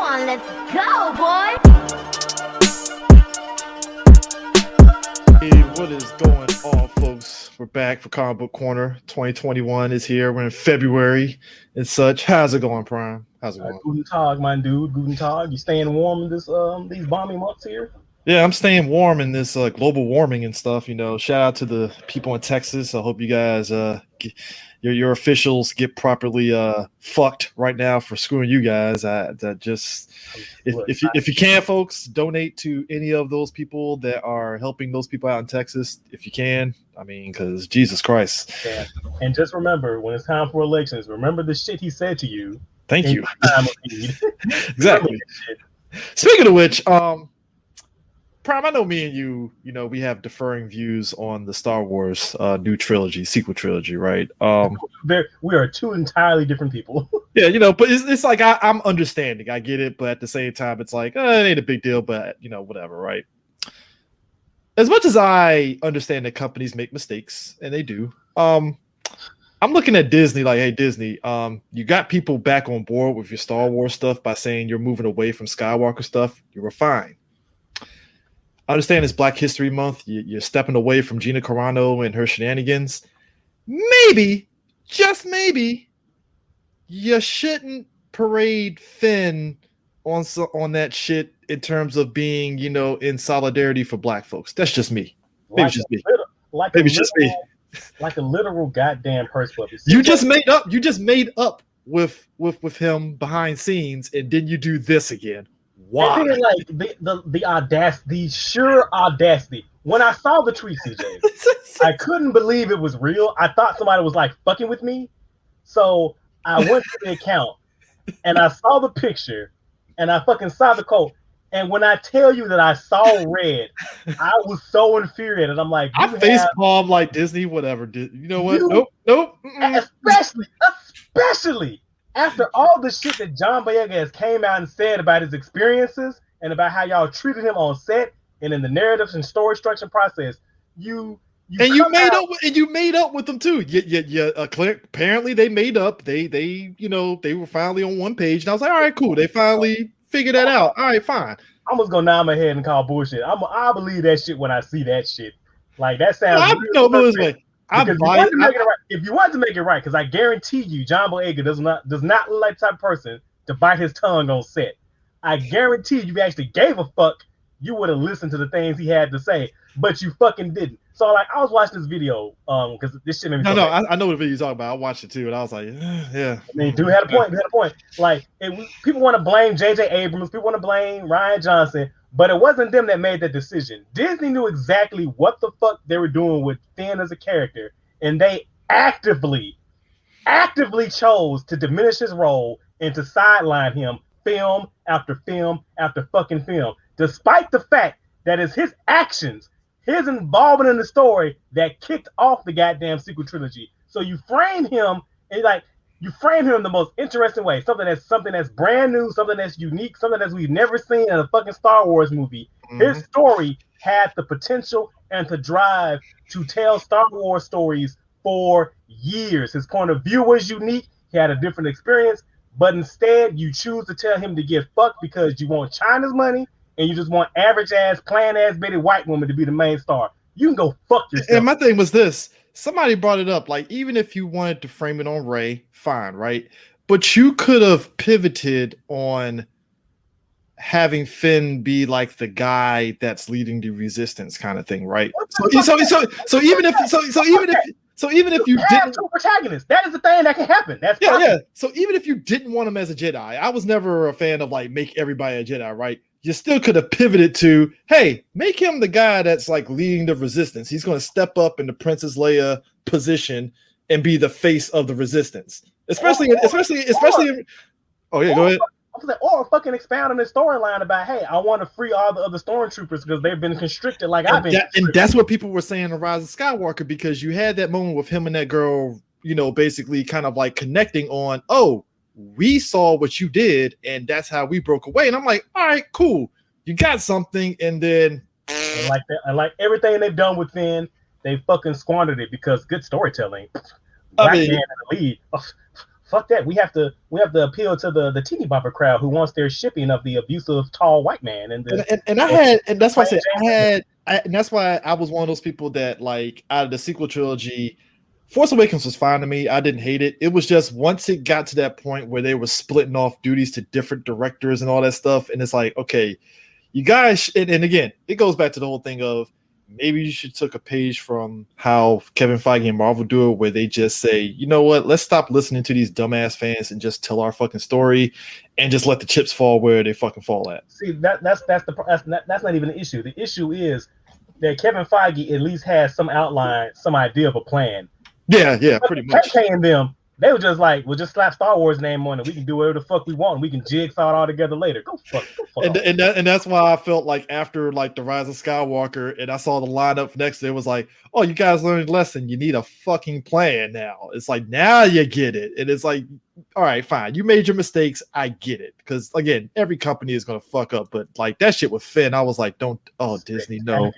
on, let's go, boy! Hey, what is going on, folks? We're back for Comic Book Corner. 2021 is here. We're in February and such. How's it going, Prime? How's it going? Guten Tag, my dude. Guten Tag. You staying warm in this these balmy months here? Yeah, I'm staying warm in this global warming and stuff. You know, shout out to the people in Texas. I hope you guys, your officials get properly fucked right now for screwing you guys. If you can, folks, donate to any of those people that are helping those people out in Texas. If you can, I mean, because Jesus Christ. Yeah. And just remember, when it's time for elections, remember the shit he said to you. Thank you. Time of need. Exactly. Speaking of which, Prime, I know me and you know, we have differing views on the Star Wars new trilogy, sequel trilogy, right? We are two entirely different people. Yeah, you know, but it's like I'm understanding. I get it, but at the same time, it's like, it ain't a big deal, but, you know, whatever, right? As much as I understand that companies make mistakes, and they do, I'm looking at Disney like, hey, Disney, you got people back on board with your Star Wars stuff by saying you're moving away from Skywalker stuff. You were fine. I understand it's Black History Month. You're stepping away from Gina Carano and her shenanigans. Maybe, just maybe, you shouldn't parade Finn on that shit in terms of being, you know, in solidarity for Black folks. That's just me. Maybe it's just me. Maybe it's just me. Like a literal goddamn purse puppy. You just made up with him behind scenes, and then you do this again. Why? Like the audacity, the sheer audacity. When I saw the tweet, CJ, I couldn't believe it was real. I thought somebody was like fucking with me. So I went to the account and I saw the picture and I fucking saw the quote. And when I tell you that I saw red, I was so infuriated. I'm like, I face palm like Disney, whatever. You know what? Nope. Especially after all the shit that John Boyega has came out and said about his experiences and about how y'all treated him on set and in the narratives and story structure process, you made up with them too. Apparently they made up. They were finally on one page, and I was like, all right, cool. They finally figured that out. All right, fine. I'm just gonna nod my head and call bullshit. I believe that shit when I see that shit. Like that sounds. If you want to make it right, because I guarantee you, John Boyega does not look like the type of person to bite his tongue on set. I guarantee you, if you actually gave a fuck, you would have listened to the things he had to say, but you fucking didn't. So like, I was watching this video, because this shit made me. I know what video you're talking about. I watched it too, and I was like, yeah. I mean, dude had a point. Like, people want to blame J.J. Abrams, people want to blame Rian Johnson, but it wasn't them that made that decision. Disney knew exactly what the fuck they were doing with Finn as a character, and they actively chose to diminish his role and to sideline him film after film after fucking film, despite the fact that it's his actions, his involvement in the story that kicked off the goddamn sequel trilogy. So you frame him in the most interesting way, something that's brand new, something that's unique, something that we've never seen in a fucking Star Wars movie. Mm-hmm. His story had the potential and the drive to tell Star Wars stories for years. His point of view was unique. He had a different experience, but instead you choose to tell him to get fucked because you want China's money and you just want average ass, plain ass bitty white woman to be the main star. You can go fuck yourself. And my thing was this. Somebody brought it up. Like, even if you wanted to frame it on Rey, fine, right? But you could have pivoted on having Finn be like the guy that's leading the resistance kind of thing, right? So even if you have two protagonists, that is the thing that can happen. That's possible. Yeah. So even if you didn't want him as a Jedi, I was never a fan of like make everybody a Jedi, right? You still could have pivoted to, hey, make him the guy that's like leading the resistance. He's going to step up in the Princess Leia position and be the face of the resistance, especially. Oh yeah, go ahead. Or fucking expound on the storyline about, hey, I want to free all the other stormtroopers because they've been constricted like I've been. And that's what people were saying in Rise of Skywalker, because you had that moment with him and that girl, you know, basically kind of like connecting on, oh, we saw what you did, and that's how we broke away. And I'm like, all right, cool. You got something, and then like everything they've done with Finn, they fucking squandered it because good storytelling. I mean, Man in the lead. fuck that. We have to appeal to the teeny bopper crowd who wants their shipping of the abusive tall white man. And that's why and that's why I was one of those people that, like, out of the sequel trilogy, Force Awakens was fine to me. I didn't hate it. It was just once it got to that point where they were splitting off duties to different directors and all that stuff, and it's like, okay, you guys, and again, it goes back to the whole thing of maybe you should took a page from how Kevin Feige and Marvel do it, where they just say, you know what, let's stop listening to these dumbass fans and just tell our fucking story and just let the chips fall where they fucking fall at. See, that's not even the issue. The issue is that Kevin Feige at least has some outline, some idea of a plan. Yeah, pretty much. And them, they were just like, we'll just slap Star Wars name on it. We can do whatever the fuck we want. And we can jigsaw it all together later. Go fuck. And that's why I felt like after like the Rise of Skywalker, and I saw the lineup next to it, was like, oh, you guys learned a lesson. You need a fucking plan now. It's like, now you get it. And it's like, all right, fine. You made your mistakes. I get it. Because again, every company is gonna fuck up. But like that shit with Finn, I was like, don't. Oh, Disney, no,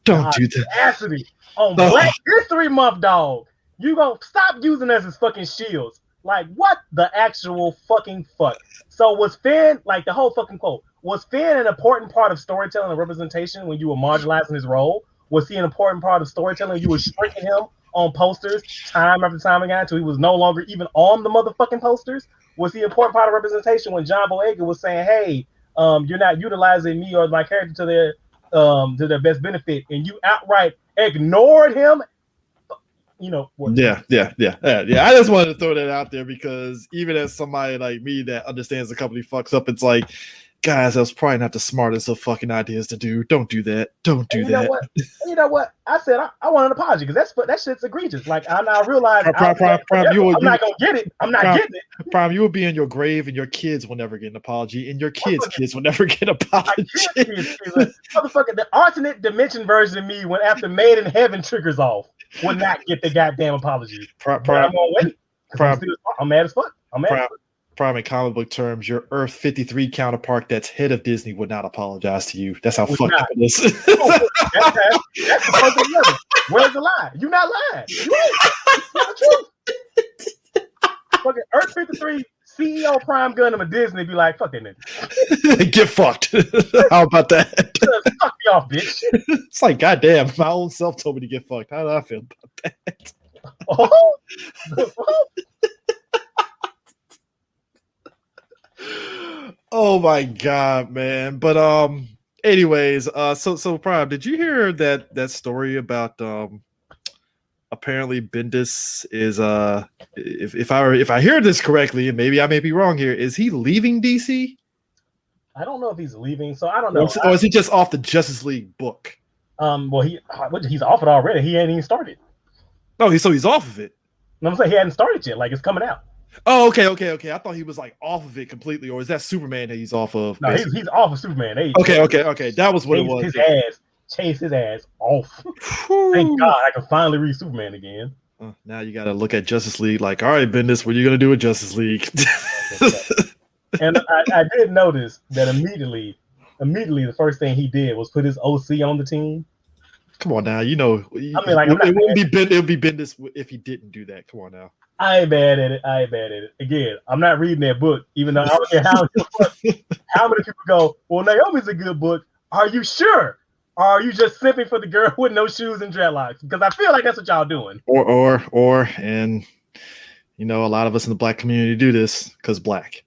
don't do that. Audacity on Black History Month, dog. You gonna stop using us as fucking shields. Like, what the actual fucking fuck? So was Finn, like the whole fucking quote, was Finn an important part of storytelling and representation when you were marginalizing his role? Was he an important part of storytelling? You were shrinking him on posters time after time again until he was no longer even on the motherfucking posters? Was he an important part of representation when John Boyega was saying, hey, you're not utilizing me or my character to their best benefit, and you outright ignored him? You know, yeah. I just wanted to throw that out there because even as somebody like me that understands the company fucks up, it's like, guys, that was probably not the smartest of fucking ideas to do. Don't do that. Don't do that. You know what? I said I want an apology because that shit's egregious. Like I realized I'm not gonna get it. I'm not getting it. Prime, you will be in your grave, and your kids will never get an apology, and your kids will never get an apology. Motherfucker, the alternate dimension version of me, when after Made in Heaven triggers off, will not get the goddamn apology. I'm gonna wait. I'm mad as fuck. Prime, in comic book terms, your Earth 53 counterpart that's head of Disney would not apologize to you. That's how fucked up it is. That's the perfect level. Where's the lie? You're not lying. You ain't. It's not the truth. Fucking Earth 53 CEO Prime Gundam of Disney be like, fuck that nigga. Get fucked. How about that? Fuck me off, bitch. It's like, goddamn, my own self told me to get fucked. How do I feel about that? Oh. Oh my god, man. But anyways, so Prime, did you hear that story about apparently Bendis is if I hear this correctly, and maybe I may be wrong here, is he leaving DC? I don't know if he's leaving, so I don't know. Or is he just off the Justice League book? Well, he's off it already. He ain't even started. No, he's off of it. I'm saying he hadn't started yet. Like it's coming out. Oh, okay. I thought he was like off of it completely, or is that Superman that he's off of? No, he's off of Superman. Okay. That was what it was. Chase his ass off. Thank God I can finally read Superman again. Now you got to look at Justice League. Like, all right, Bendis, what are you gonna do with Justice League? And I did notice that immediately the first thing he did was put his OC on the team. Come on now, you know. I mean, like, it would be Bendis if he didn't do that. Come on now. I ain't bad at it. Again, I'm not reading that book, even though I don't care how many people go, well, Naomi's a good book. Are you sure? Or are you just simping for the girl with no shoes and dreadlocks? Because I feel like that's what y'all doing. Or, and you know, a lot of us in the black community do this because black.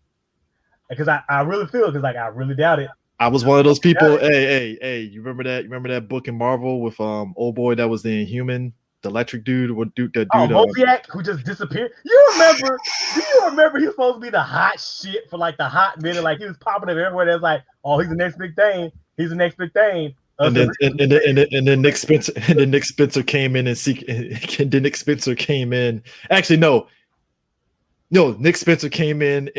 Because I really feel, because like I really doubt it. I was one of those people. Hey, you remember that? You remember that book in Marvel with old boy that was the Inhuman? The electric dude, Mosiak, who just disappeared. You remember? Do you remember he was supposed to be the hot shit for like the hot minute? Like he was popping up everywhere. That's like, oh, he's the next big thing. He's the next big thing. And then Nick Spencer came in and then Nick Spencer came in. Actually, no. Nick Spencer came in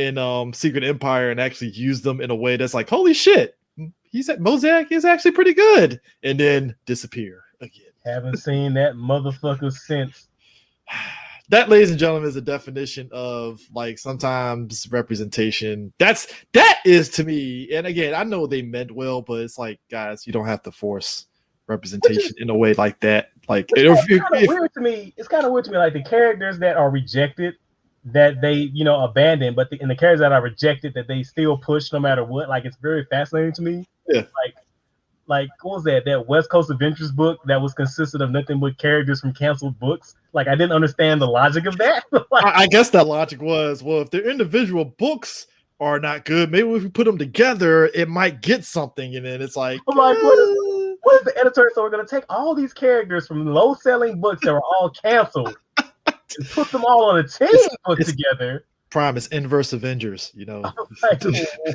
Secret Empire and actually used them in a way that's like, holy shit, Mosiak is actually pretty good, and then disappear again. Haven't seen that motherfucker since. That, ladies and gentlemen, is a definition of like sometimes representation. That is to me, and again, I know they meant well, but it's like, guys, you don't have to force representation in a way like that. Like it's kind of weird to me. It's kind of weird to me, like the characters that are rejected that they abandoned, but and the characters that I rejected that they still push no matter what. Like it's very fascinating to me. Yeah. Like what was that West Coast Adventures book that was consisted of nothing but characters from canceled books? Like I didn't understand the logic of that. Like, I guess that logic was, well, if their individual books are not good, maybe if we put them together, it might get something. And then it's like, I'm like, what is the editor? So we're gonna take all these characters from low-selling books that were all canceled and put them all on a team book together. Prime is inverse Avengers, you know. Like,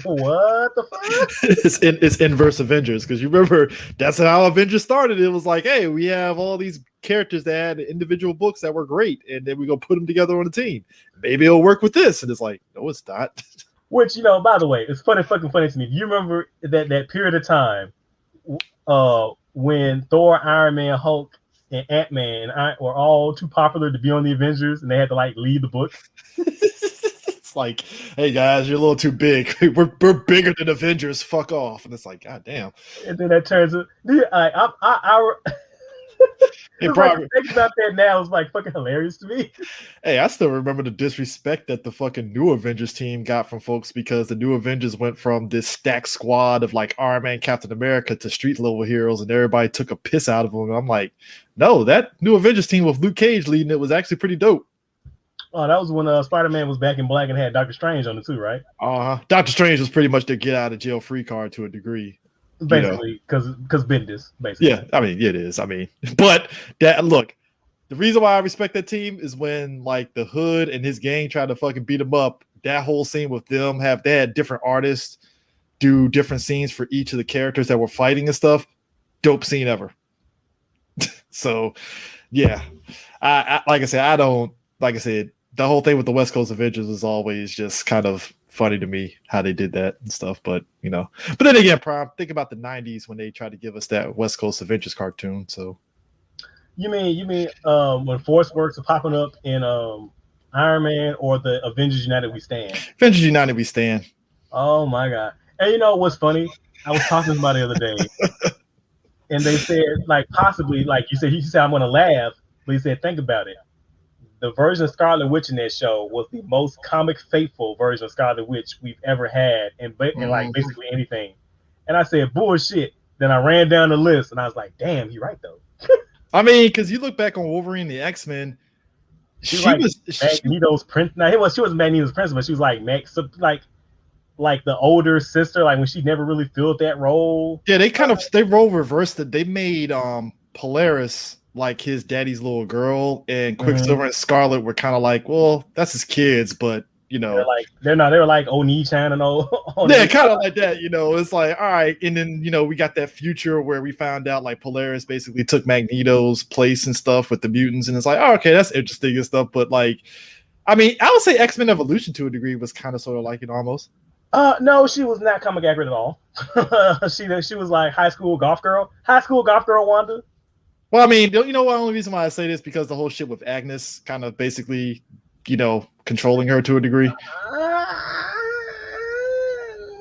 what the fuck? It's inverse Avengers, because you remember that's how Avengers started. It was like, hey, we have all these characters that had individual books that were great, and then we go put them together on a team. Maybe it'll work with this, and it's like, no, it's not. Which, by the way, it's fucking funny to me. Do you remember that period of time when Thor, Iron Man, Hulk, and Ant-Man were all too popular to be on the Avengers, and they had to like lead the book? It's like, hey guys, you're a little too big. We're bigger than Avengers. Fuck off. And it's like, god damn. And then that turns out, thinking about that now is like fucking hilarious to me. Hey, I still remember the disrespect that the fucking new Avengers team got from folks, because the new Avengers went from this stacked squad of like Iron Man, Captain America to street level heroes, and everybody took a piss out of them. And I'm like, no, that new Avengers team with Luke Cage leading it was actually pretty dope. Oh, that was when Spider-Man was back in black and had Doctor Strange on it too, right? Doctor Strange was pretty much their get out of jail free card to a degree. Basically, because Bendis, basically. Yeah, I mean, it is. I mean, but that look, the reason why I respect that team is when like the Hood and his gang tried to fucking beat him up. That whole scene with them they had different artists do different scenes for each of the characters that were fighting and stuff. Dope scene ever. So, yeah, I like I said, the whole thing with the West Coast Avengers was always just kind of funny to me how they did that and stuff. But but then again, Prime, think about the 90s when they tried to give us that West Coast Avengers cartoon. So you mean when Force Works are popping up in Iron Man or the Avengers United We Stand? Avengers United We Stand. Oh my god. And you know what's funny? I was talking to somebody the other day and they said, like, possibly, like he said I'm gonna laugh, but he said, think about it. The version of Scarlet Witch in that show was the most comic faithful version of Scarlet Witch we've ever had in like basically anything. And I said, bullshit. Then I ran down the list and I was like, damn, you're right though. I mean, because you look back on Wolverine, the X-Men, she was Magneto's prince. Now she wasn't Magneto's prince, but she was like like the older sister, like when she never really filled that role. Yeah, they role reversed it. They made Polaris like his daddy's little girl, and Quicksilver and Scarlet were kind of like, well, that's his kids, but they were like Oni-chan and all. Yeah, kind of like that, It's like, all right, and then we got that future where we found out like Polaris basically took Magneto's place and stuff with the mutants, and it's like, oh, okay, that's interesting and stuff. But like, I mean, I would say X-Men Evolution to a degree was kind of sort of like it almost. No, she was not comic accurate at all. She was like high school golf girl Wanda. Well, I mean, you know what? The only reason why I say this because the whole shit with Agnes kind of basically, controlling her to a degree.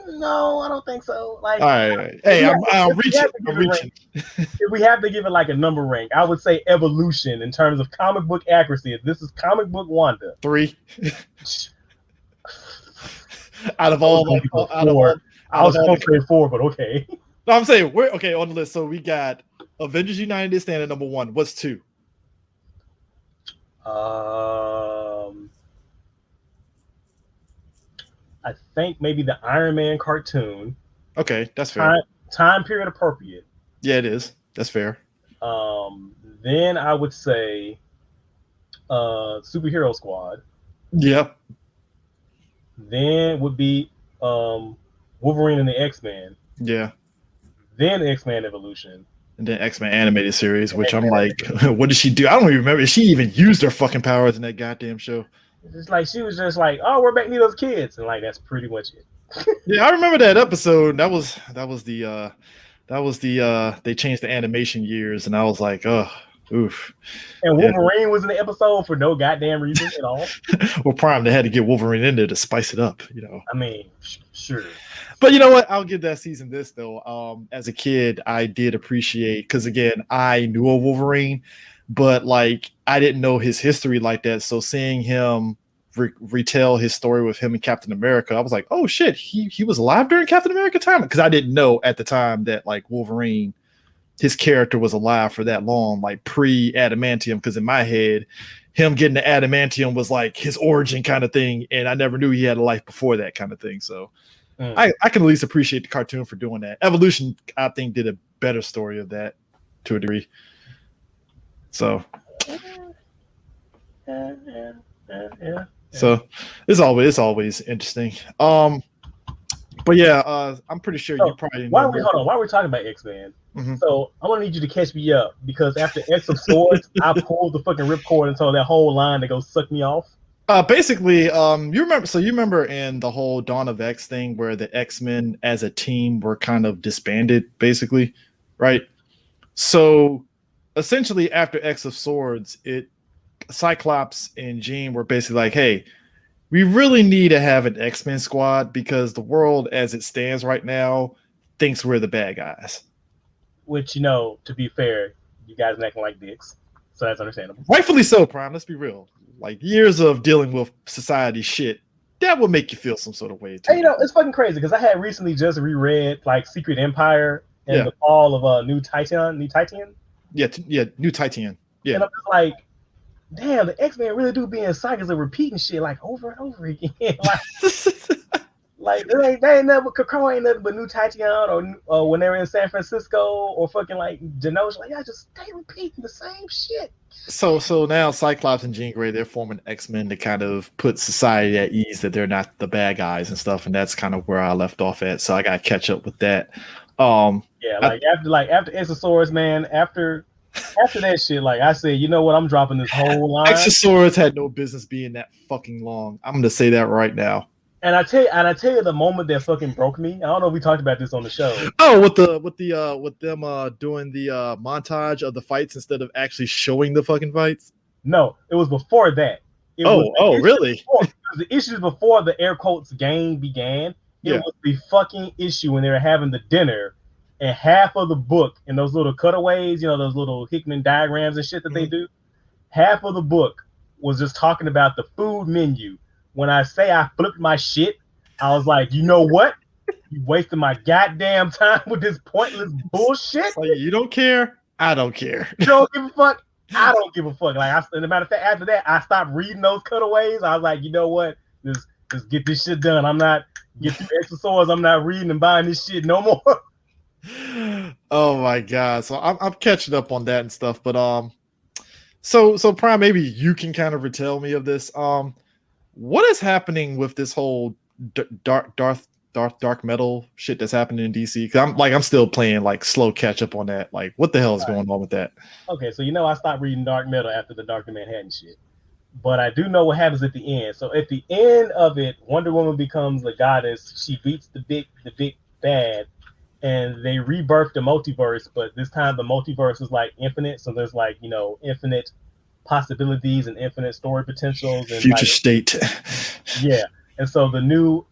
No, I don't think so. Like, all right. Hey, I'm reaching. If we have to give it like a number rank, I would say Evolution in terms of comic book accuracy. If this is comic book Wanda, 3. Out of all, I was going to say 4, but okay. No, I'm saying we're okay on the list. So we got Avengers United is standing number 1. What's 2? I think maybe the Iron Man cartoon. Okay, that's fair. Time period appropriate. Yeah, it is. That's fair. Then I would say Superhero Squad. Yep. Then would be Wolverine and the X-Men. Yeah. Then X-Men Evolution. And then X-Men animated series, which I'm like, what did she do? I don't even remember. She even used her fucking powers in that goddamn show. It's like she was just like, oh, we're Magneto's kids, and like that's pretty much it. Yeah, I remember that episode. That was the they changed the animation years, and I was like, oh, oof. And Wolverine was in the episode for no goddamn reason at all. Well, Prime, they had to get Wolverine in there to spice it up, I mean, sure. But you know what? I'll give that season this though. As a kid, I did appreciate, because again, I knew of Wolverine, but like I didn't know his history like that. So seeing him retell his story with him and Captain America, I was like, oh shit, he was alive during Captain America time, because I didn't know at the time that like Wolverine, his character was alive for that long, like pre-adamantium, because in my head, him getting the adamantium was like his origin kind of thing, and I never knew he had a life before that kind of thing. So I can at least appreciate the cartoon for doing that. Evolution, I think, did a better story of that to a degree. So Yeah. So it's always interesting. But yeah, I'm pretty sure you probably know. Why are we talking about X-Men? Mm-hmm. So I want to need you to catch me up, because after X of Swords, I pulled the fucking ripcord and told that whole line to go suck me off. Basically, you remember in the whole Dawn of X thing where the X-Men as a team were kind of disbanded, basically, right? So essentially, after X of Swords, Cyclops and Jean were basically like, hey, we really need to have an X-Men squad, because the world as it stands right now thinks we're the bad guys. Which, to be fair, you guys are acting like dicks. So that's understandable. Rightfully so, Prime. Let's be real. Like, years of dealing with society shit, that will make you feel some sort of way. Hey, it's fucking crazy, because I had recently just reread like Secret Empire and the fall of New Titan. Yeah, New Titan. Yeah. And I'm just like, damn, the X-Men really do be in cycles of repeating shit like over and over again. Like they ain't never Krakoa ain't nothing but New Titan, or when they were in San Francisco, or fucking like Genosha. Like, they repeating the same shit. So now Cyclops and Jean Grey, they're forming X-Men to kind of put society at ease that they're not the bad guys and stuff, and that's kind of where I left off at. So I got to catch up with that. After X of Swords, man, after that shit, like I said, you know what? I'm dropping this whole line. X of Swords had no business being that fucking long. I'm gonna say that right now. And I tell you, the moment that fucking broke me. I don't know if we talked about this on the show. Oh, with them doing the montage of the fights instead of actually showing the fucking fights. No, it was before that. Really? It was the issues before the air quotes game began. It was the fucking issue when they were having the dinner, and half of the book in those little cutaways, those little Hickman diagrams and shit that they do, half of the book was just talking about the food menu. When I say I flipped my shit, I was like, you know what? You wasting my goddamn time with this pointless bullshit. Like, you don't care. I don't care. You don't give a fuck. I don't give a fuck. Like, as a matter of fact, after that, I stopped reading those cutaways. I was like, you know what? Just get this shit done. I'm not get through X of Swords. I'm not reading and buying this shit no more. Oh my god! So I'm catching up on that and stuff. But so Prime, maybe you can kind of retell me of this. What is happening with this whole dark metal shit that's happening in DC? Because I'm still playing like slow catch up on that. Like, what the hell is going on with that? Okay, so I stopped reading dark metal after the Dark Manhattan shit, but I do know what happens at the end. So at the end of it, Wonder Woman becomes a goddess. She beats the big bad, and they rebirth the multiverse. But this time the multiverse is like infinite. So there's like infinite possibilities and infinite story potentials and future state. Yeah, and so the new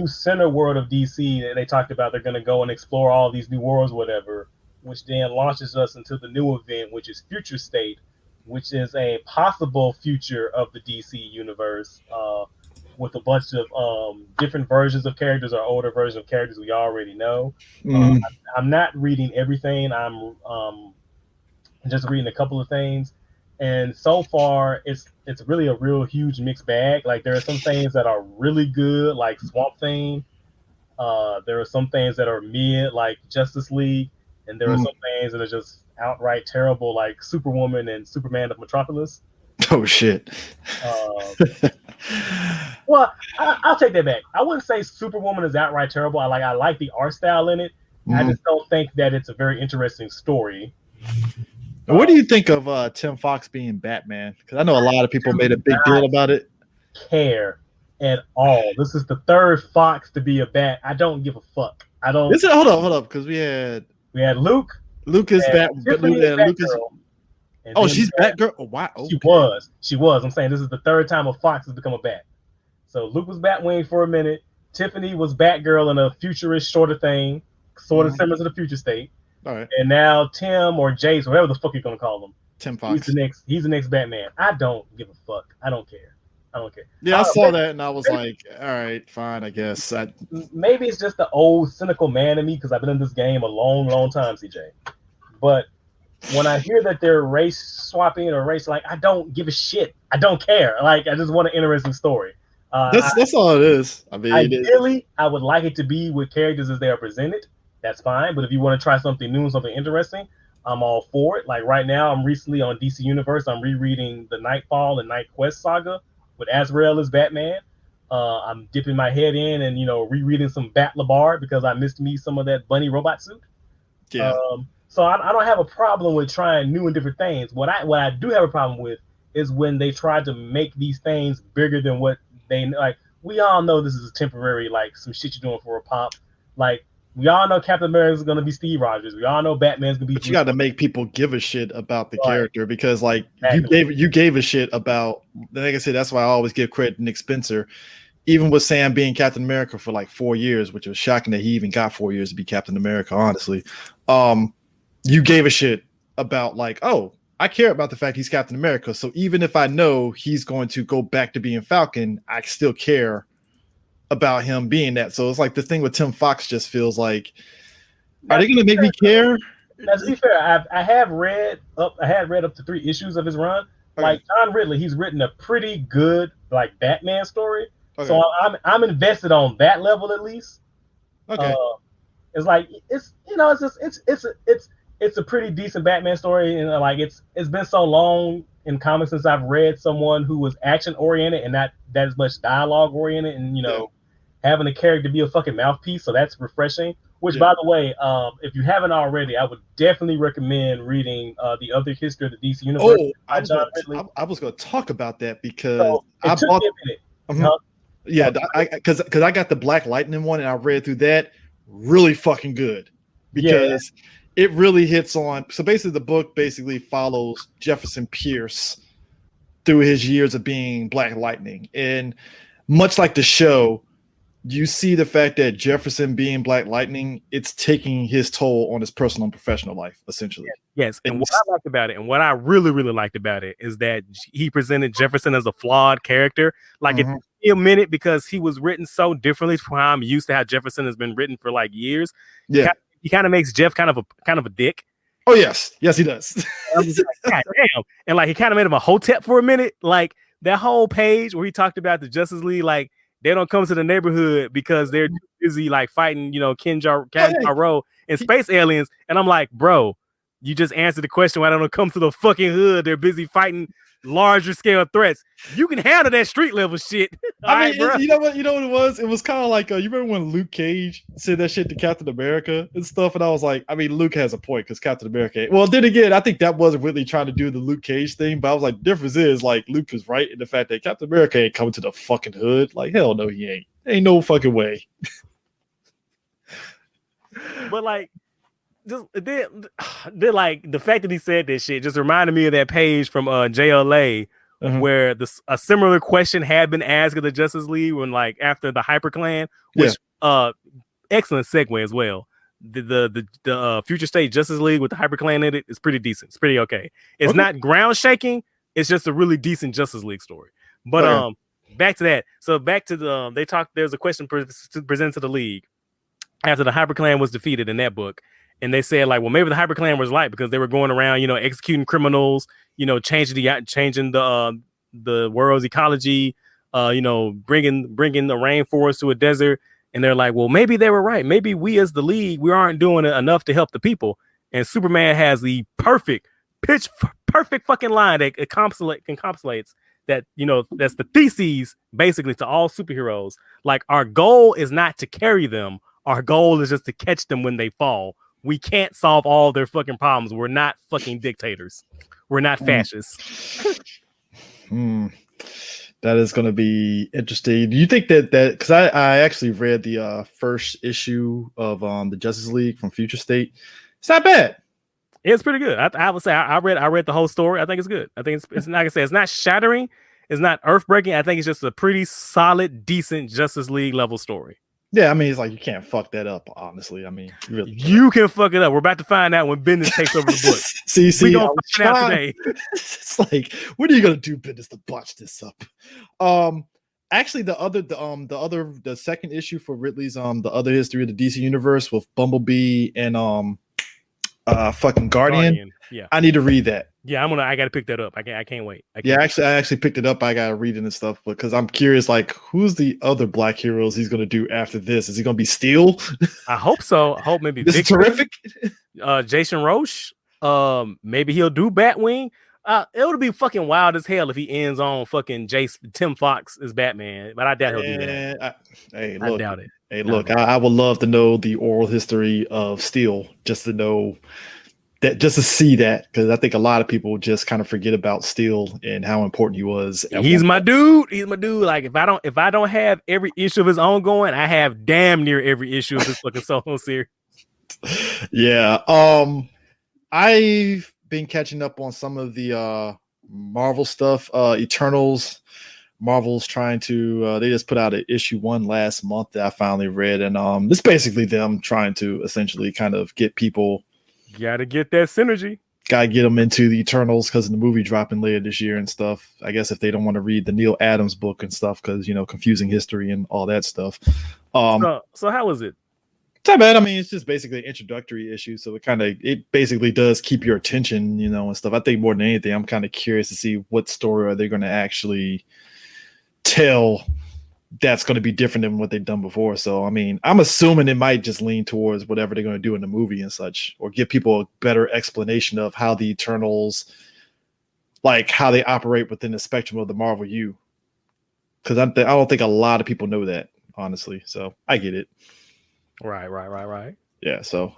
center world of DC that they talked about, they're going to go and explore all these new worlds, whatever, which then launches us into the new event, which is Future State, which is a possible future of the DC universe, with a bunch of different versions of characters or older versions of characters we already know. I'm not reading everything. I'm just reading a couple of things. And so far, it's really a real huge mixed bag. Like, there are some things that are really good, like Swamp Thing. There are some things that are mid, like Justice League. And there are some things that are just outright terrible, like Superwoman and Superman of Metropolis. Oh, shit. Well, I'll take that back. I wouldn't say Superwoman is outright terrible. I like the art style in it. I just don't think that it's a very interesting story. What do you think of Tim Fox being Batman? Because I know a lot of people made a big deal about it. Care at all. This is the third Fox to be a Bat. I don't give a fuck. I don't. Hold up, because we had Luke. Lucas Bat. Lucas. Oh, she's Batgirl. Oh, wow. Okay. She was. I'm saying this is the third time a Fox has become a Bat. So Luke was Batwing for a minute. Tiffany was Batgirl in a futurist sort of thing, sort of similar to the Future State. All right. And now Tim or Jace, whatever the fuck you're gonna call him, Tim Fox. He's the next Batman. I don't give a fuck. I don't care. I don't care. Yeah, I saw that and I was like, all right, fine, I guess. Maybe it's just the old cynical man in me because I've been in this game a long, long time, CJ. But when I hear that they're race swapping or race, like, I don't give a shit. I don't care. Like, I just want an interesting story. That's all it is. I mean, ideally, I would like it to be with characters as they are presented. That's fine. But if you want to try something new and something interesting, I'm all for it. Like right now, I'm recently on DC Universe. I'm rereading the Nightfall and Night Quest saga with Azrael as Batman. I'm dipping my head in and rereading some Bat Labar because I missed me some of that bunny robot suit. Yeah. So I don't have a problem with trying new and different things. What I do have a problem with is when they try to make these things bigger than what they like. We all know this is a temporary, like some shit you're doing for a pop. Like we all know Captain America is gonna be Steve Rogers. We all know Batman's gonna be. But you got to make people give a shit about the character because, like, exactly. you gave a shit about. Like I said, that's why I always give credit to Nick Spencer. Even with Sam being Captain America for like 4 years, which was shocking that he even got 4 years to be Captain America. Honestly, you gave a shit about like, oh, I care about the fact he's Captain America. So even if I know he's going to go back to being Falcon, I still care about him being that. So it's like the thing with Tim Fox just feels like, are they going to make me care? Now, to be fair, I had read up to 3 issues of his run. Okay. Like John Ridley, he's written a pretty good like Batman story. Okay. So I'm invested on that level at least. Okay. It's like it's a pretty decent Batman story, and like it's been so long in comics since I've read someone who was action oriented and not that as much dialogue oriented, and having a character be a fucking mouthpiece. So that's refreshing. Which, by the way, if you haven't already, I would definitely recommend reading the Other History of the DC Universe. Oh, I was going to talk about that because I bought. Yeah, because I got the Black Lightning one and I read through that. Really fucking good because it really hits on. So basically, the book basically follows Jefferson Pierce through his years of being Black Lightning, and much like the show, you see the fact that Jefferson being Black Lightning, it's taking his toll on his personal and professional life, essentially. Yes, and what I liked about it, and what I really, really liked about it, is that he presented Jefferson as a flawed character. Like it took me a minute because he was written so differently from how I'm used to how Jefferson has been written for like years. Yeah, he kind of makes Jeff kind of a dick. Oh yes, he does. I was like, God damn, and like he kind of made him a hotep for a minute. Like that whole page where he talked about the Justice League, like. They don't come to the neighborhood because they're too busy like fighting, Kanjaro and space aliens. And I'm like, bro, you just answered the question why they don't come to the fucking hood. They're busy fighting larger scale threats. You can handle that street level shit. I mean, you know what it was? It was kind of like you remember when Luke Cage said that shit to Captain America and stuff, and I was like, I mean, Luke has a point because Captain America. Well, then again, I think that wasn't really trying to do the Luke Cage thing, but I was like, the difference is like Luke is right in the fact that Captain America ain't coming to the fucking hood. Like, hell no, he ain't. Ain't no fucking way. But like. Just like the fact that he said this shit just reminded me of that page from JLA where a similar question had been asked of the Justice League when like after the Hyper Clan, which excellent segue as well. The Future State Justice League with the Hyper Clan in it is pretty decent. It's pretty okay. It's not ground shaking. It's just a really decent Justice League story. But back to that. So back to there's a question presented to the League after the Hyper Clan was defeated in that book. And they said, like, well, maybe the Hyper Clan was light because they were going around, executing criminals, changing the world's ecology, bringing the rainforest to a desert. And they're like, well, maybe they were right. Maybe we as the League, we aren't doing enough to help the people. And Superman has the perfect fucking line that encapsulates that, that's the theses basically to all superheroes. Like, our goal is not to carry them. Our goal is just to catch them when they fall. We can't solve all their fucking problems. We're not fucking dictators. We're not fascists. That is going to be interesting. Do you think that because I actually read the first issue of the Justice League from Future State. It's not bad. It's pretty good. I would say I read the whole story. I think it's good. I think it's like I said, it's not shattering. It's not earth breaking. I think it's just a pretty solid, decent Justice League level story. Yeah, I mean, it's like you can't fuck that up. Honestly, I mean, you can fuck it up. We're about to find out when Bendis takes over the book. see, we gonna find out today. It's like, what are you gonna do, Bendis, to botch this up? Actually, the second issue for Ridley's the other history of the DC universe with Bumblebee and fucking Guardian. Yeah, I need to read that. Yeah, I gotta pick that up. I can't wait. I actually picked it up. I gotta read it and stuff because I'm curious, like, who's the other Black heroes he's gonna do after this? Is he gonna be Steel? I hope so. I hope maybe this Victor, is terrific. Jason Roche. Maybe he'll do Batwing. It would be fucking wild as hell if he ends on fucking Tim Fox as Batman, but I doubt he'll do that. I doubt it. Hey, look, I would love to know the oral history of Steel, just to know that, just to see that, because I think a lot of people just kind of forget about Steel and how important he was. He's my dude. He's my dude. Like if I don't have every issue of his ongoing, I have damn near every issue of his fucking solo series. Yeah. I've been catching up on some of the Marvel stuff. Eternals. Marvel's trying to they just put out an issue 1 last month that I finally read, and it's basically them trying to essentially kind of get people, gotta get that synergy, gotta get them into the Eternals because of the movie dropping later this year and stuff. I guess if they don't want to read the Neil Adams book and stuff, because confusing history and all that stuff. So how is it? It's not bad. I mean, it's just basically an introductory issue, so it basically does keep your attention, and stuff. I think more than anything, I'm kind of curious to see what story are they going to actually tell that's going to be different than what they've done before. So I mean, I'm assuming it might just lean towards whatever they're going to do in the movie and such, or give people a better explanation of how the Eternals, like how they operate within the spectrum of the Marvel U, because I don't think a lot of people know that, honestly. So I get it. Right. Yeah. So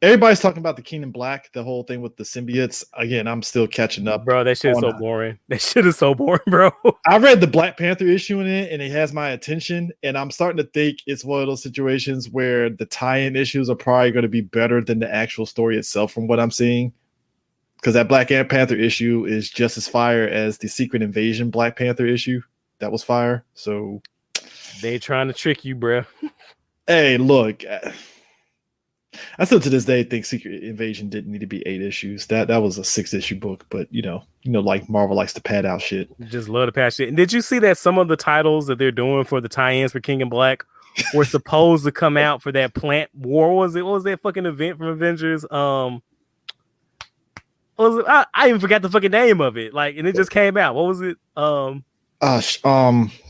everybody's talking about the King in Black, the whole thing with the symbiotes. Again, I'm still catching up. Bro, that shit is so boring. That shit is so boring, bro. I read the Black Panther issue in it, and it has my attention. And I'm starting to think it's one of those situations where the tie-in issues are probably going to be better than the actual story itself, from what I'm seeing. Because that Black Panther issue is just as fire as the Secret Invasion Black Panther issue. That was fire. So they trying to trick you, bro. Hey, look. I still to this day think Secret Invasion didn't need to be 8 issues. That was a 6-issue book, but like Marvel likes to pad out shit. Just love to pad shit. And did you see that some of the titles that they're doing for the tie-ins for King in Black were supposed to come out for that plant war? What was that fucking event from Avengers? I even forgot the fucking name of it. Like, and it just came out. What was it?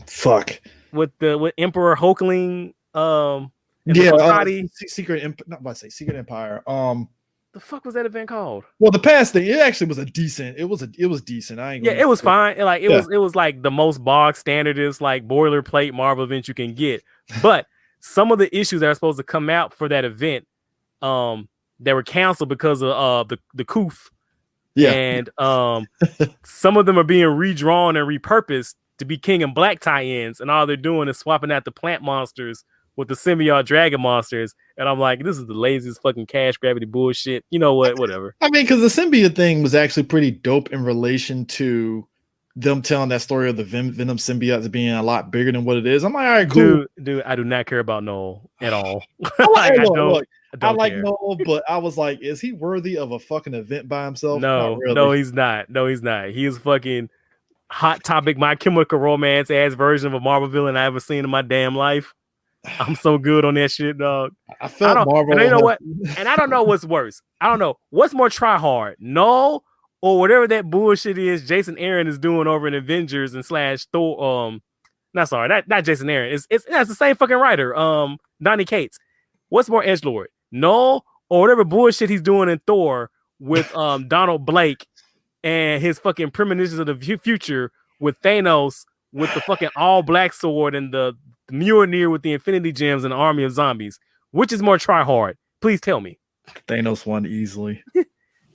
Fuck. With Emperor Hulkling. Secret Empire. The fuck was that event called? Well, the past thing, it actually was decent. It was decent. It was fine. Like it was like the most bog standardist, like boilerplate Marvel event you can get. But some of the issues that are supposed to come out for that event, that were canceled because of the coof. Yeah. And some of them are being redrawn and repurposed to be King in Black tie-ins, and all they're doing is swapping out the plant monsters with the symbiote dragon monsters. And I'm like, this is the laziest fucking cash gravity bullshit. You know what? Whatever. I mean, because the symbiote thing was actually pretty dope in relation to them telling that story of the Venom symbiotes being a lot bigger than what it is. I'm like, all right, cool. Dude, I do not care about Noel at all. I like Noel, but I was like, is he worthy of a fucking event by himself? No, really. No, he's not. He is fucking Hot Topic, My Chemical Romance ass version of a Marvel villain I ever seen in my damn life. I'm so good on that shit, dog. I felt Marvel. And you know what? And I don't know what's worse. I don't know what's more try hard, Noel or whatever that bullshit is Jason Aaron is doing over in Avengers and / Thor. Not Jason Aaron. It's the same fucking writer. Donny Cates. What's more edgelord, Noel or whatever bullshit he's doing in Thor with Donald Blake and his fucking premonitions of the future with Thanos with the fucking all black sword and the Mjolnir with the Infinity Gems and the army of zombies. Which is more try hard? Please tell me. Thanos won easily.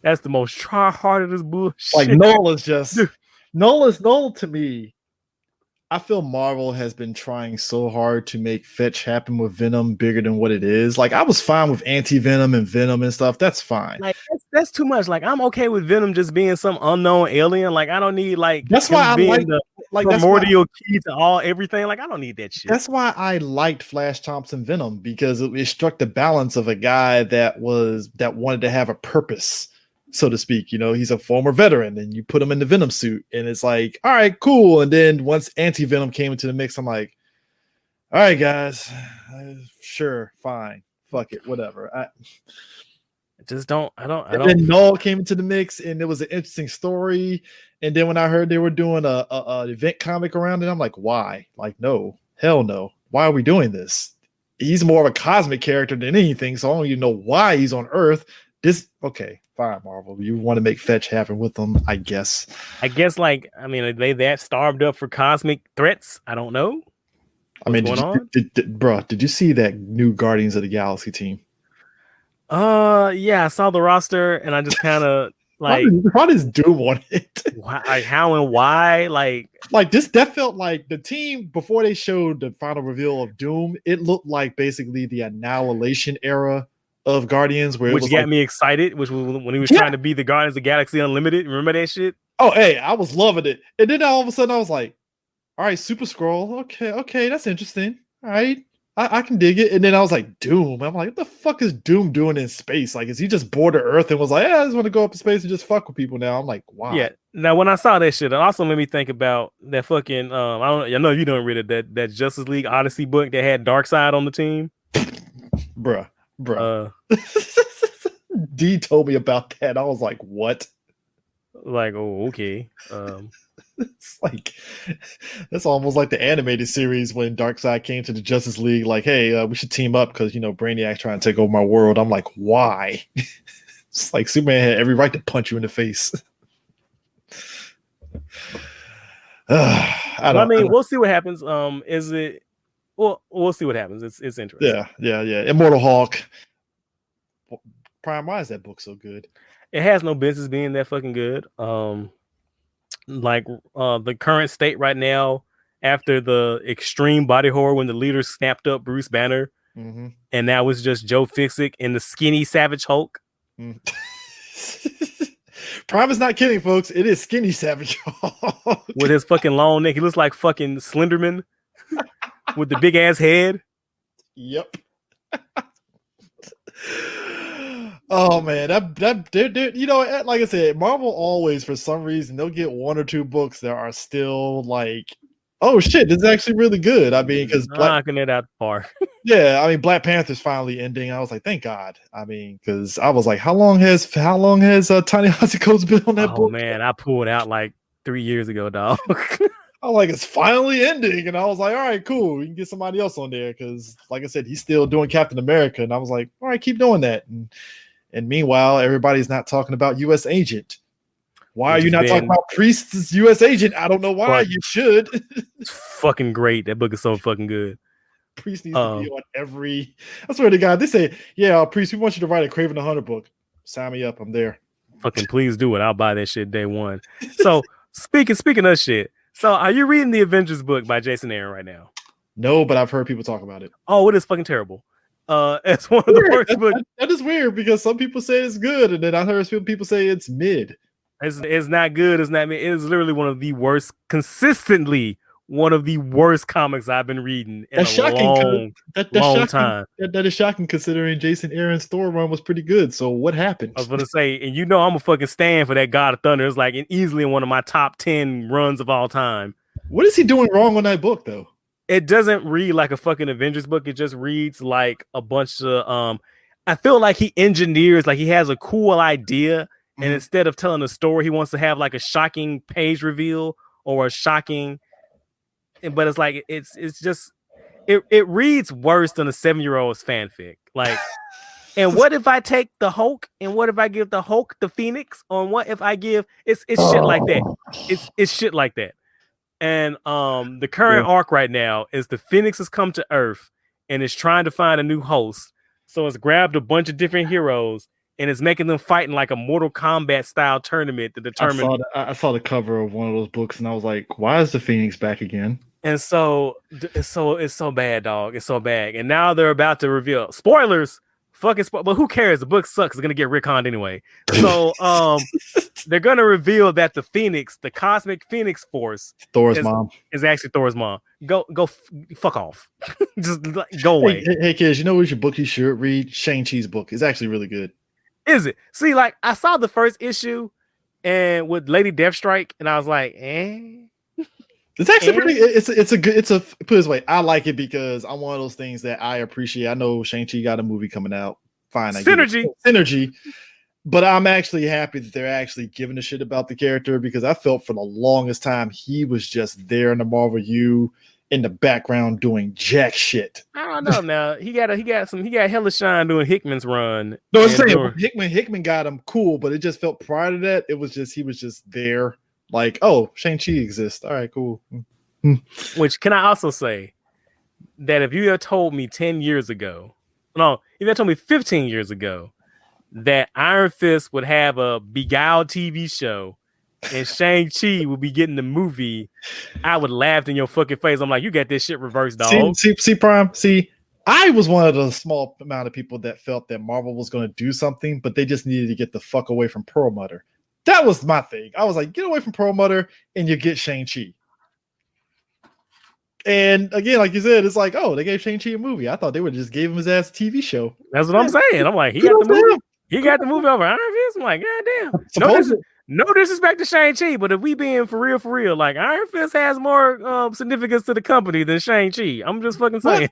That's the most try hard of this bullshit. Like Noel is just Noel to me. I feel Marvel has been trying so hard to make fetch happen with Venom bigger than what it is. Like I was fine with anti-Venom and Venom and stuff. That's fine. Like that's too much. Like I'm okay with Venom just being some unknown alien. Like I don't need like that's why I like like primordial key to all everything. Like, I don't need that shit. That's why I liked Flash Thompson Venom, because it struck the balance of a guy that wanted to have a purpose, so to speak. You know, he's a former veteran, and you put him in the Venom suit, and it's like, all right, cool. And then once Anti-Venom came into the mix, I'm like, all right, guys, sure, fine, fuck it, whatever. I don't. Then Null came into the mix, and it was an interesting story. And then when I heard they were doing a event comic around it, I'm like, why? Like, no, hell no. Why are we doing this? He's more of a cosmic character than anything, so I don't even know why he's on Earth. Okay, fine, Marvel. You want to make fetch happen with them, I guess. Like, I mean, are they that starved up for cosmic threats? I don't know. What's going on? Did you see that new Guardians of the Galaxy team? Yeah, I saw the roster, and I just kind of like, why does Doom want it? Why, how and why? Like this, that felt like the team before they showed the final reveal of Doom. It looked like basically the Annihilation era of Guardians, which got me excited, which was when he was trying to be the Guardians of the Galaxy Unlimited. Remember that shit? Oh, hey, I was loving it, and then all of a sudden I was like, all right, Super Skrull. Okay, that's interesting. All right. I can dig it. And then I was like, Doom. I'm like, what the fuck is Doom doing in space? Like, is he just bored of Earth and was like, I just want to go up in space and just fuck with people now? I'm like, wow. Yeah. Now, when I saw that shit, it also made me think about that fucking, I know you don't read it, that Justice League Odyssey book that had Darkseid on the team. Bruh. D told me about that. I was like, what? Like, oh, okay. It's like, that's almost like the animated series when Darkseid came to the Justice League, like, hey, we should team up because, Brainiac's trying to take over my world. I'm like, why? It's like Superman had every right to punch you in the face. We'll see what happens. We'll see what happens. It's interesting. Yeah. Immortal Hulk. Prime, why is that book so good? It has no business being that fucking good. The current state right now, after the extreme body horror when the leader snapped up Bruce Banner, and now it's just Joe Fixit and the skinny Savage Hulk. Prime is not kidding, folks. It is skinny Savage Hulk with his fucking long neck. He looks like fucking Slenderman with the big ass head. Yep. Oh man, that like I said, Marvel always, for some reason, they'll get one or two books that are still like, oh shit, this is actually really good. I mean, because knocking it out the park. Yeah, I mean, Black Panther's finally ending. I was like, thank God. I mean, because I was like, how long has Ta-Nehisi Coates been on that book? Oh man, I pulled out like 3 years ago, dog. I was like, it's finally ending, and I was like, all right, cool. We can get somebody else on there because, like I said, he's still doing Captain America, and I was like, all right, keep doing that. And meanwhile, everybody's not talking about U.S. Agent. Why are you not talking about Priest's U.S. Agent? I don't know why. You should. It's fucking great. That book is so fucking good. Priest needs to be on every. I swear to God, they say, yeah, Priest, we want you to write a Kraven the Hunter book. Sign me up. I'm there. Fucking please do it. I'll buy that shit day one. So speaking of shit. So are you reading the Avengers book by Jason Aaron right now? No, but I've heard people talk about it. Oh, it is fucking terrible. It's one of the worst books. That is weird because some people say it's good, and then I heard some people say it's mid. It's not good. It's not mid. It is literally consistently one of the worst comics I've been reading in a long time. That is shocking considering Jason Aaron's Thor run was pretty good. So what happened? I was going to say, and I'm a fucking stand for that God of Thunder. It's like easily one of my top 10 runs of all time. What is he doing wrong on that book, though? It doesn't read like a fucking Avengers book. It just reads like a bunch of I feel like he engineers, like he has a cool idea, and instead of telling a story, he wants to have like a shocking page reveal or a shocking. But it's like it's just it reads worse than a 7-year-old's fanfic. Like, and what if I take the Hulk and what if I give the Hulk the Phoenix? On what if I give it's shit like that. It's shit like that. And the current arc right now is the Phoenix has come to Earth and is trying to find a new host. So it's grabbed a bunch of different heroes and it's making them fight in like a Mortal Kombat style tournament to determine. I saw the cover of one of those books and I was like, why is the Phoenix back again? And so it's so bad, dog. It's so bad. And now they're about to reveal spoilers fucking but who cares? The book sucks. It's gonna get retconned anyway. So they're gonna reveal that the Phoenix, the Cosmic Phoenix Force, Thor's mom is actually Thor's mom. Fuck off. Just go away. Hey kids, you know what your book you should read? Shang-Chi's book. It's actually really good. Is it? See, like I saw the first issue and with Lady Deathstrike, and I was like, It's actually pretty. It's a put it this way. I like it because I'm one of those things that I appreciate. I know Shang-Chi got a movie coming out. Fine, synergy. But I'm actually happy that they're actually giving a shit about the character because I felt for the longest time he was just there in the Marvel U in the background doing jack shit. I don't know. Now he got hella shine doing Hickman's run. No, I'm saying Hickman got him cool, but it just felt prior to that, it was just he was just there. Like, oh, Shang-Chi exists. All right, cool. Which can I also say that if you had told me 10 years ago, if you had told me 15 years ago that Iron Fist would have a Beguiled TV show and Shang-Chi would be getting the movie, I would laugh in your fucking face. I'm like, you got this shit reversed, dog. See, Prime. See, I was one of the small amount of people that felt that Marvel was going to do something, but they just needed to get the fuck away from Perlmutter. That was my thing. I was like, get away from Perlmutter and you get Shang-Chi. And again, like you said, it's like, oh, they gave Shang-Chi a movie. I thought they would just gave him his ass a TV show. That's what I'm saying. I'm like, he got the movie. He got the movie over Iron Fist. I'm like, goddamn. No disrespect to Shang-Chi, but if we being for real, like Iron Fist has more significance to the company than Shang-Chi. I'm just fucking saying.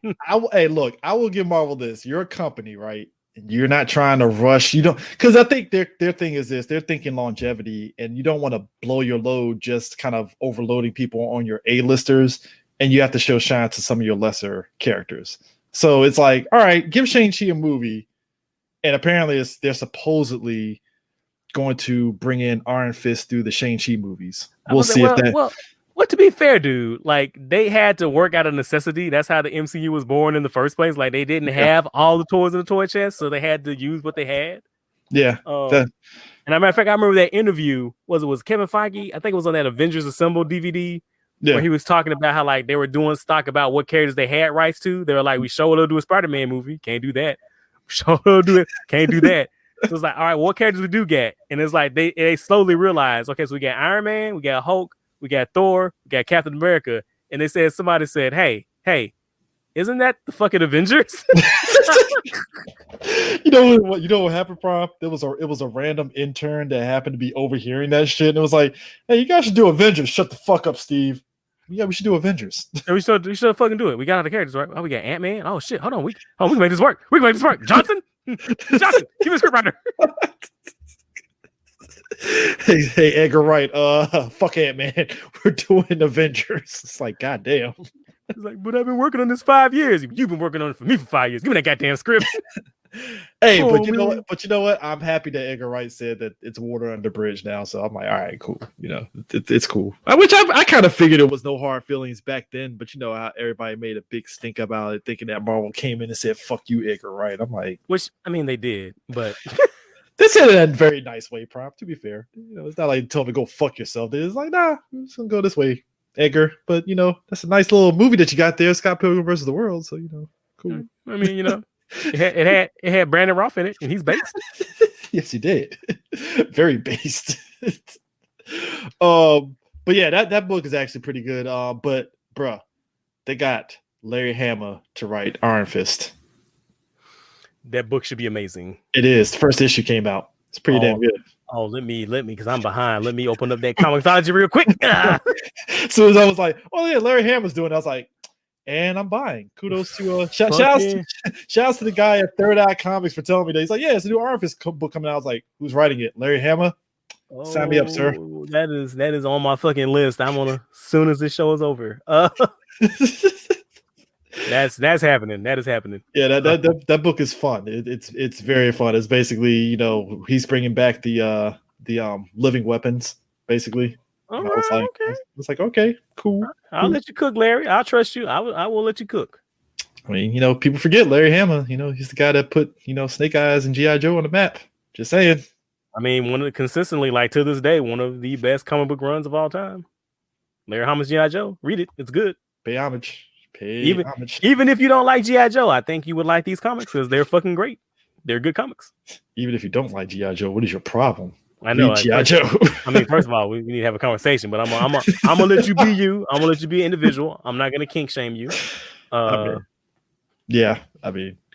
Hey, look, I will give Marvel this. You're a company, right? You're not trying to rush. You don't, because I think their thing is this. They're thinking longevity, and you don't want to blow your load just kind of overloading people on your A-listers, and you have to show shine to some of your lesser characters. So it's like, all right, give Shang-Chi a movie, and apparently they're supposedly going to bring in Iron Fist through the Shang-Chi movies. We'll see if that. Well, to be fair, dude, like they had to work out of necessity. That's how the MCU was born in the first place. Like they didn't have all the toys in the toy chest, so they had to use what they had. Yeah. And as a matter of fact, I remember that interview. Was Kevin Feige? I think it was on that Avengers Assemble DVD. Yeah. Where he was talking about how like they were doing stock about what characters they had rights to. They were like, we sure will do a Spider-Man movie. Can't do that. Sure will do it. Can't do that. So it's like, all right, what characters we do get? And it's like they slowly realized, okay, so we got Iron Man, we got Hulk, we got Thor, we got Captain America, and they said somebody said, "Hey, isn't that the fucking Avengers?" You know what happened, Prof? It was a random intern that happened to be overhearing that shit, and it was like, "Hey, you guys should do Avengers." Shut the fuck up, Steve. Yeah, we should do Avengers. We should fucking do it. We got all the characters, right? Oh, we got Ant-Man. Oh shit, hold on, we can make this work. We can make this work. Johnson, give me a script writer. Hey, Edgar Wright, fuck Ant-Man. We're doing Avengers. It's like, goddamn. It's like, but I've been working on this 5 years. You've been working on it for me for 5 years. Give me that goddamn script. Hey, but you know what? I'm happy that Edgar Wright said that it's water under the bridge now. So I'm like, all right, cool. You know, it's cool. Which I kind of figured it was no hard feelings back then, but you know how everybody made a big stink about it, thinking that Marvel came in and said, fuck you, Edgar Wright. I'm like, which I mean they did, but they said it in a very nice way, Prop, to be fair. You know, it's not like they told me go fuck yourself. They're just like, nah, I'm just gonna go this way, Edgar. But you know, that's a nice little movie that you got there, Scott Pilgrim versus the World. So you know, cool. I mean, you know, it had Brandon Routh in it, and he's based. Yes, he did. Very based. But yeah, that book is actually pretty good. But bruh, they got Larry Hama to write Iron Fist. That book should be amazing. It is. The first issue came out. It's pretty damn good. Oh, let me, because I'm behind. Let me open up that Comixology real quick. So as I was like, oh yeah, Larry Hama's doing it. I was like, and I'm buying. Kudos to shout outs to the guy at Third Eye Comics for telling me that. He's like, yeah, it's a new Iron Fist book coming out. I was like, who's writing it? Larry Hama? Sign me up, sir. That is on my fucking list. I'm gonna as soon as this show is over. That's happening. That is happening. Yeah, that book is fun. It's very fun. It's basically, you know, he's bringing back the living weapons, basically. It's like okay, cool. I'll let you cook, Larry. I'll trust you. I will let you cook. I mean, you know, people forget Larry Hama. You know, he's the guy that put, you know, Snake Eyes and G.I. Joe on the map. Just saying. I mean, consistently, like to this day, one of the best comic book runs of all time. Larry Hama's G.I. Joe. Read it. It's good. Pay homage. Even if you don't like G.I. Joe, I think you would like these comics because they're fucking great. they're good comics. Even if you don't like G.I. Joe, what is your problem? I know. Read G.I. Joe. I mean, first of all, we need to have a conversation, but I'm gonna let you be you. I'm gonna let you be an individual. I'm not gonna kink shame you.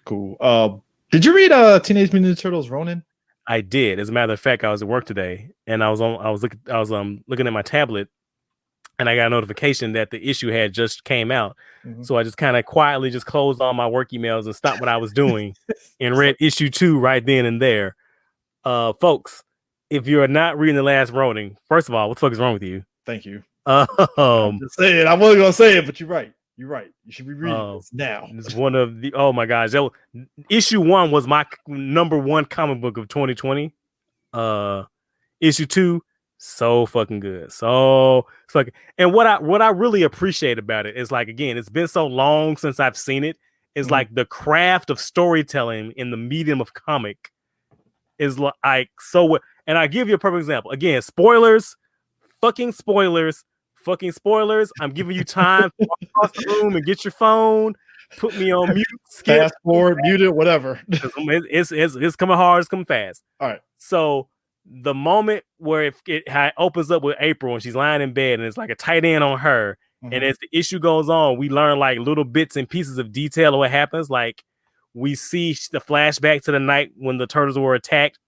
Cool. Did you read Teenage Mutant Ninja Turtles Ronin? I did. As a matter of fact, I was at work today, and I was looking at my tablet, and I got a notification that the issue had just came out. Mm-hmm. So I just kind of quietly just closed all my work emails and stopped what I was doing and read issue 2 right then and there. Folks, if you're not reading the last Ronin, first of all, what the fuck is wrong with you? Thank you. I'm just saying, I wasn't gonna say it, but you're right. You're right. You should be reading this now. It's one of the issue 1 was my number 1 comic book of 2020. Issue 2, so fucking good. So fucking, and what I really appreciate about it is, like, again, it's been so long since I've seen it. It's like the craft of storytelling in the medium of comic is like so. And I give you a perfect example. Again, fucking spoilers. I'm giving you time to walk across the room and get your phone, put me on mute, fast forward, mute it, whatever. It's coming hard, it's coming fast. All right. So the moment where it opens up with April and she's lying in bed and it's like a tight end on her, and as the issue goes on, we learn like little bits and pieces of detail of what happens. Like we see the flashback to the night when the turtles were attacked,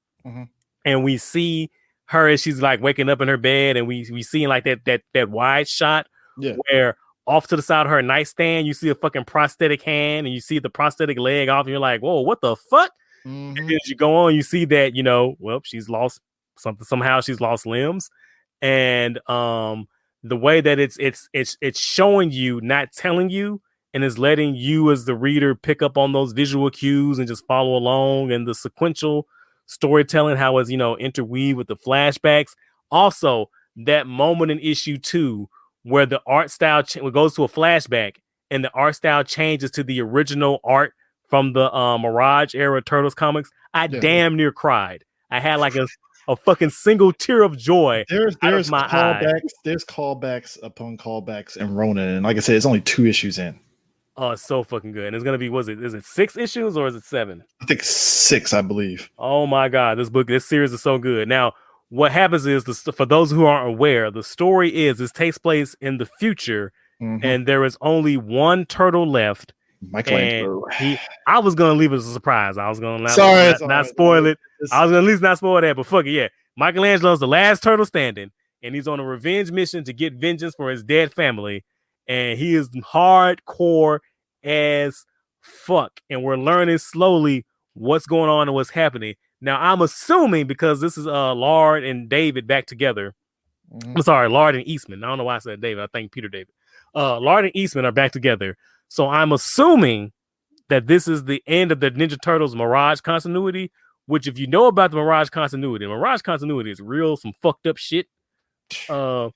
and we see her as she's like waking up in her bed, and we see like that wide shot where off to the side of her nightstand you see a fucking prosthetic hand and you see the prosthetic leg off, and you're like, whoa, what the fuck? And then as you go on, you see that, she's lost something, somehow she's lost limbs, and the way that it's showing you, not telling you, and is letting you as the reader pick up on those visual cues and just follow along, and the sequential storytelling, how it's interweave with the flashbacks. Also, that moment in issue 2 where the art style goes to a flashback and the art style changes to the original art from the Mirage era Turtles comics, I damn near cried. I had like a fucking single tear of joy. There's callbacks. There's callbacks upon callbacks in Ronin, and like I said, it's only 2 issues in. Oh, it's so fucking good. And it's gonna be, is it 6 issues or is it 7? I think 6, I believe. Oh my god, this series is so good. Now, what happens is, for those who aren't aware, the story is this takes place in the future, and there is only one turtle left. Michelangelo. I was gonna leave it as a surprise. I was gonna not spoil it. I was gonna at least not spoil that, but fuck it, yeah. Michelangelo's the last turtle standing, and he's on a revenge mission to get vengeance for his dead family, and he is hardcore as fuck. And we're learning slowly what's going on and what's happening. Now, I'm assuming, because this is Lard and David back together. I'm sorry, Lard and Eastman. I don't know why I said David. I think Peter David. Lard and Eastman are back together. So I'm assuming that this is the end of the Ninja Turtles Mirage continuity, which, if you know about the Mirage continuity is real, some fucked up shit. It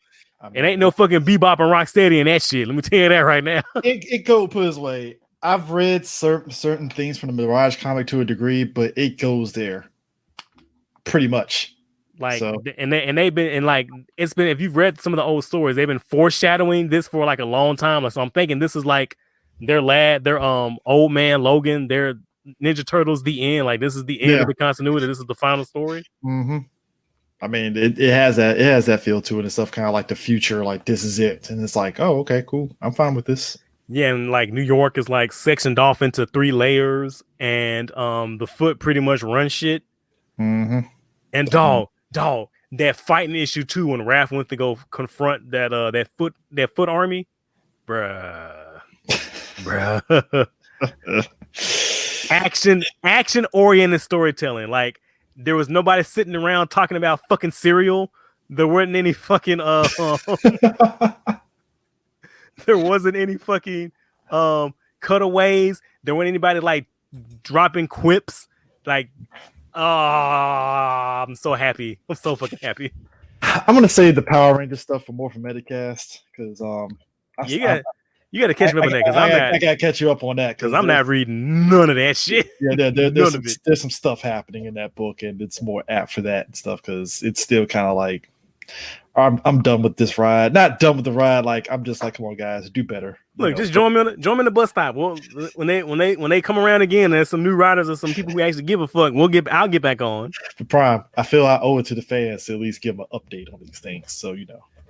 ain't no fucking Bebop and Rocksteady and that shit. Let me tell you that right now. It go put this way. I've read certain things from the Mirage comic to a degree, but it goes there pretty much. Like, so. and they've been, and like, it's been, if you've read some of the old stories, they've been foreshadowing this for like a long time. So I'm thinking this is like their old man Logan, their Ninja Turtles, the end. Like, this is the end of the continuity. This is the final story. I mean, it has that feel to it and stuff, kind of like the future, like this is it. And it's like, oh, okay, cool. I'm fine with this. Yeah, and like New York is like sectioned off into 3 layers, and the Foot pretty much runs shit. And dog, that fighting issue 2 when Raph went to go confront that foot army, bruh. action oriented storytelling. Like, there was nobody sitting around talking about fucking cereal. There weren't any fucking there wasn't any fucking cutaways. There weren't anybody like dropping quips. Like, I'm so happy. I'm so fucking happy. I'm gonna save the Power Ranger stuff for more for Metacast, because you got to catch me up on that, because I gotta catch you up on that, because I'm not reading none of that shit. Yeah, there's some stuff happening in that book, and it's more apt for that and stuff, because it's still kind of like I'm done with this ride. Not done with the ride. Like, I'm just like, come on, guys, do better. Look, just join me in the bus stop. Well, when they come around again, there's some new riders or some people who actually give a fuck. I'll get back on. Prime, I feel I owe it to the fans to at least give them an update on these things. So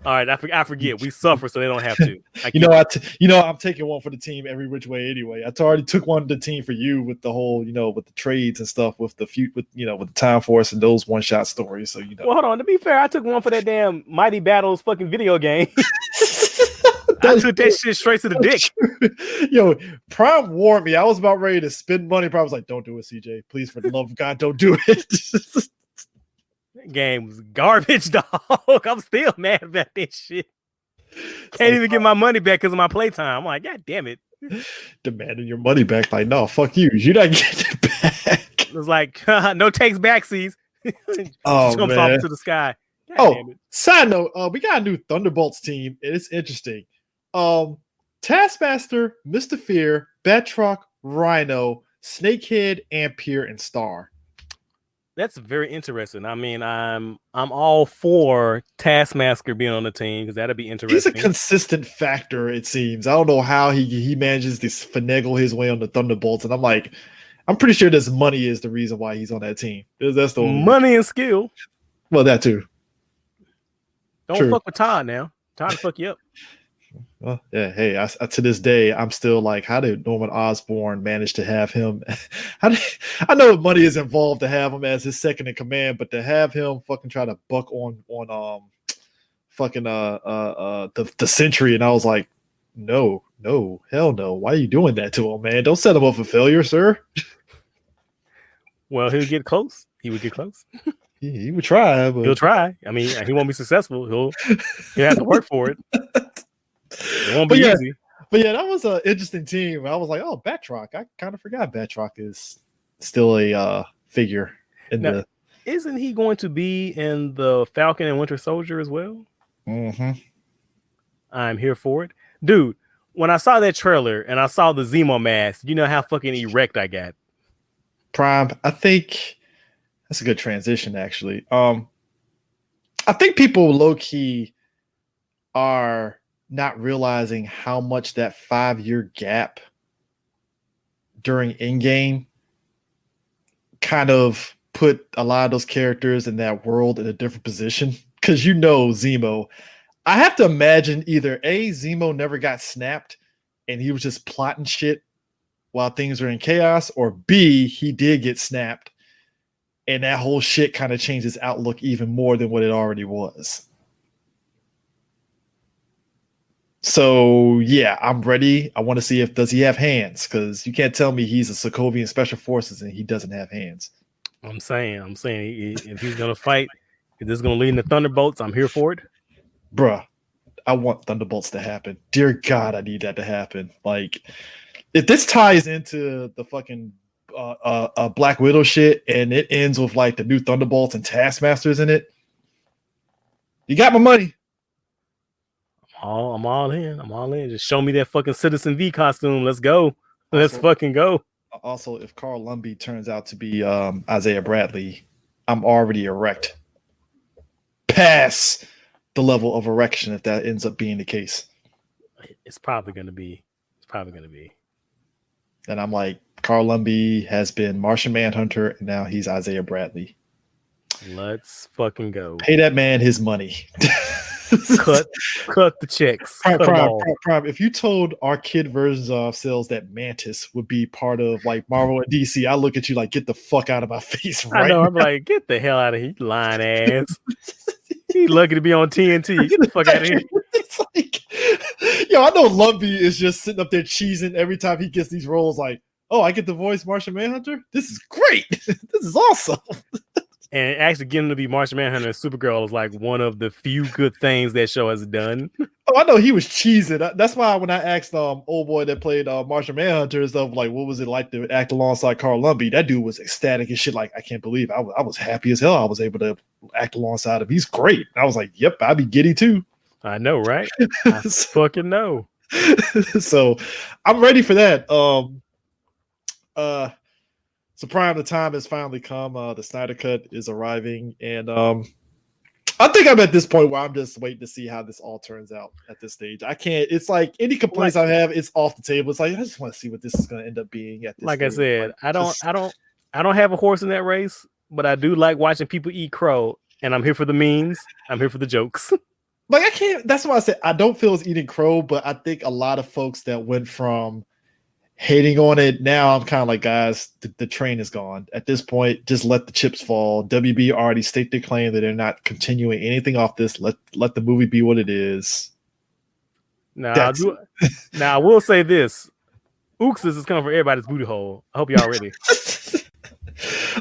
All right, I forget. We suffer, so they don't have to. I'm taking one for the team every which way anyway. I already took one of the team for you with the whole, with the trades and stuff, with the with the Time Force and those one shot stories. So Well, hold on. To be fair, I took one for that damn Mighty Battles fucking video game. I took that shit straight to the dick. Yo, Prime warned me. I was about ready to spend money. Prime was like, "Don't do it, CJ. Please, for the love of God, don't do it." That game was garbage, dog. I'm still mad about that shit. Can't even get my money back because of my playtime. I'm like, God damn it. Demanding your money back. Like, no, fuck you. You're not getting it back. It was like, no takes backsies. Oh, jumps man. off into the sky. God damn it. Side note, we got a new Thunderbolts team, and it's interesting. Taskmaster, Mr. Fear, Batroc, Rhino, Snakehead, Ampere, and Star. That's very interesting. I mean, I'm all for Taskmaster being on the team because that'd be interesting. He's a consistent factor, it seems. I don't know how he manages to finagle his way on the Thunderbolts, and I'm pretty sure this money is the reason why he's on that team. That's the money and skill. Well, that too. Don't fuck with Todd now. Todd will fuck you up. Well, yeah. Hey, to this day, I'm still like, how did Norman Osborn manage to have him? I know money is involved to have him as his second in command, but to have him fucking try to buck on fucking the Sentry, and I was like, no, hell no. Why are you doing that to him, man? Don't set him up for failure, sir. Well, he'll get close. He would get close. He would try, but he'll try. I mean, he won't be successful. He'll have to work for it. It won't be easy. But yeah, that was an interesting team. I was like, oh, Batroc. I kind of forgot Batroc is still a figure in now, Isn't he going to be in the Falcon and Winter Soldier as well? Mm-hmm. I'm here for it. Dude, when I saw that trailer and I saw the Zemo mask, you know how fucking erect I got. Prime, I think that's a good transition, actually. I think people low-key are not realizing how much that 5-year gap during Endgame kind of put a lot of those characters in that world in a different position. Because Zemo, I have to imagine either A, Zemo never got snapped and he was just plotting shit while things are in chaos, or B, he did get snapped and that whole shit kind of changed his outlook even more than what it already was. So yeah, I'm ready. I want to see does he have hands, because you can't tell me he's a Sokovian Special Forces and he doesn't have hands. I'm saying if he's gonna fight, if this is gonna lead into Thunderbolts, I'm here for it. Bruh, I want Thunderbolts to happen. Dear God, I need that to happen. Like, if this ties into the fucking Black Widow shit and it ends with like the new Thunderbolts and Taskmasters in it, you got my money. I'm all in. I'm all in. Just show me that fucking Citizen V costume. Let's go. Let's fucking go. Also, if Carl Lumbly turns out to be Isaiah Bradley, I'm already erect. Pass the level of erection if that ends up being the case. It's probably gonna be. And I'm like, Carl Lumbly has been Martian Manhunter, and now he's Isaiah Bradley. Let's fucking go. Pay that man his money. cut the checks. Prime, if you told our kid versions of ourselves that Mantis would be part of like Marvel and DC, I look at you like, get the fuck out of my face right I know. now. I'm like, get the hell out of here, you lying ass. He lucky to be on TNT. Get the fuck out of here. It's like, yo, I know Lumbly is just sitting up there cheesing every time he gets these roles. Like, oh, I get to voice Martian Manhunter. This is great. This is awesome. And actually getting to be Martian Manhunter and Supergirl is like one of the few good things that show has done. Oh, I know he was cheesing. That's why when I asked old boy that played Martian Manhunter and stuff, like, what was it like to act alongside Carl Lumbly? That dude was ecstatic and shit. Like, I can't believe I was happy as hell. I was able to act alongside him. He's great. I was like, yep, I'd be giddy too. I know, right? I fucking know. So I'm ready for that. So Prime, the time has finally come. The Snyder Cut is arriving, and I think I'm at this point where I'm just waiting to see how this all turns out at this stage. I can't. It's like any complaints I have, it's off the table. It's like I just want to see what this is going to end up being at this. Like stage. I said, I don't have a horse in that race, but I do like watching people eat crow, and I'm here for the memes. I'm here for the jokes. Like I can't. That's why I said I don't feel it's eating crow, but I think a lot of folks that went from hating on it now, I'm kind of like, guys, the train is gone at this point. Just let the chips fall. WB already state their claim that they're not continuing anything off this. Let the movie be what it is. Now I will say this: Ooxes is coming for everybody's booty hole. I hope y'all ready.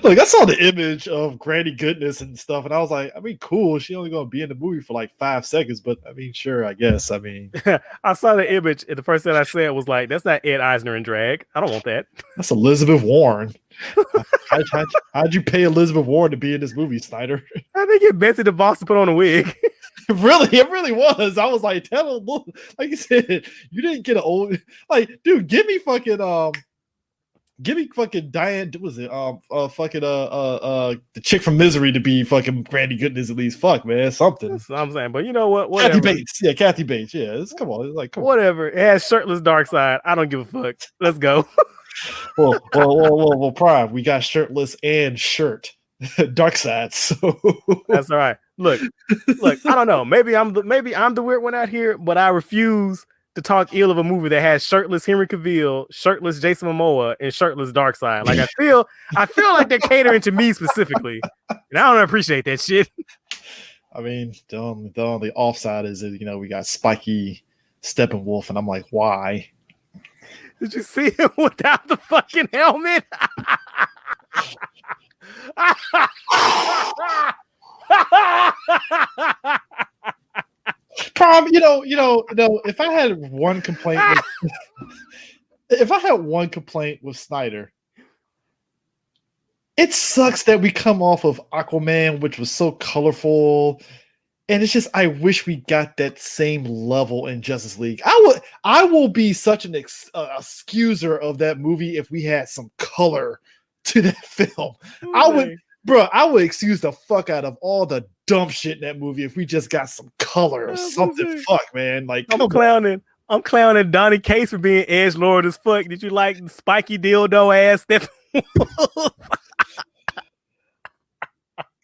Look, I saw the image of Granny Goodness and stuff, and I was like, I mean, cool. She only gonna be in the movie for like 5 seconds, but I mean, sure, I guess. I mean, I saw the image, and the first thing I said was like, "That's not Ed Eisner in drag. I don't want that." That's Elizabeth Warren. How'd you pay Elizabeth Warren to be in this movie, Snyder? I think get Betsy DeVos to put on a wig. It really was. I was like, tell him, like you said, you didn't get an old, like, dude, give me fucking Diane. What was it? The chick from Misery to be fucking Granny Goodness at least. Fuck, man, something. That's what I'm saying. But you know what? Whatever. Kathy Bates. Yeah, come on. It's like, come on. Whatever. It has shirtless dark side. I don't give a fuck. Let's go. well, Prime. We got shirtless and shirt. Dark side. So that's all right. Look. I don't know. Maybe I'm the weird one out here, but I refuse to talk ill of a movie that has shirtless Henry Cavill, shirtless Jason Momoa, and shirtless Darkseid. Like I feel like they're catering to me specifically, and I don't appreciate that shit. I mean, the only offside is that, we got Spiky Steppenwolf, and I'm like, why? Did you see him without the fucking helmet? Prom, if I had one complaint, with Snyder, it sucks that we come off of Aquaman, which was so colorful, and it's just I wish we got that same level in Justice League. I will be such an excuser of that movie if we had some color to that film. Okay. I would excuse the fuck out of all the dumb shit in that movie if we just got some color or something. Fuck, man. Like, I'm clowning Donnie Case for being edgelord as fuck. Did you like the spiky dildo ass step?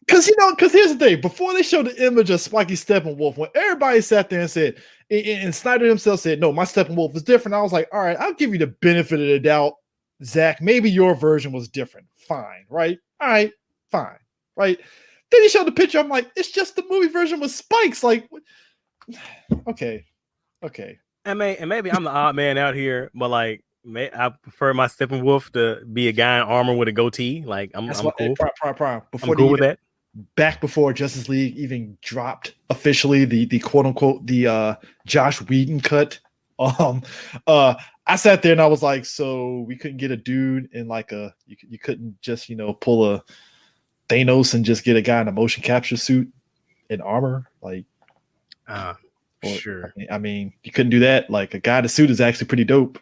Because here's the thing. Before they showed the image of Spiky Steppenwolf, when everybody sat there and said, and Snyder himself said, no, my Steppenwolf is different. I was like, all right, I'll give you the benefit of the doubt, Zach. Maybe your version was different. Fine, right? All right, fine, right? Then he showed the picture. I'm like, it's just the movie version with spikes. Like, okay. And maybe I'm the odd man out here, but like, I prefer my Steppenwolf to be a guy in armor with a goatee. Like, I'm cool. Prime. I'm cool with that. Back before Justice League even dropped officially, the quote unquote the Josh Whedon cut. I sat there and I was like, so we couldn't get a dude in like you couldn't just pull a Thanos and just get a guy in a motion capture suit in armor, like sure. I mean, you couldn't do that. Like a guy in a suit is actually pretty dope.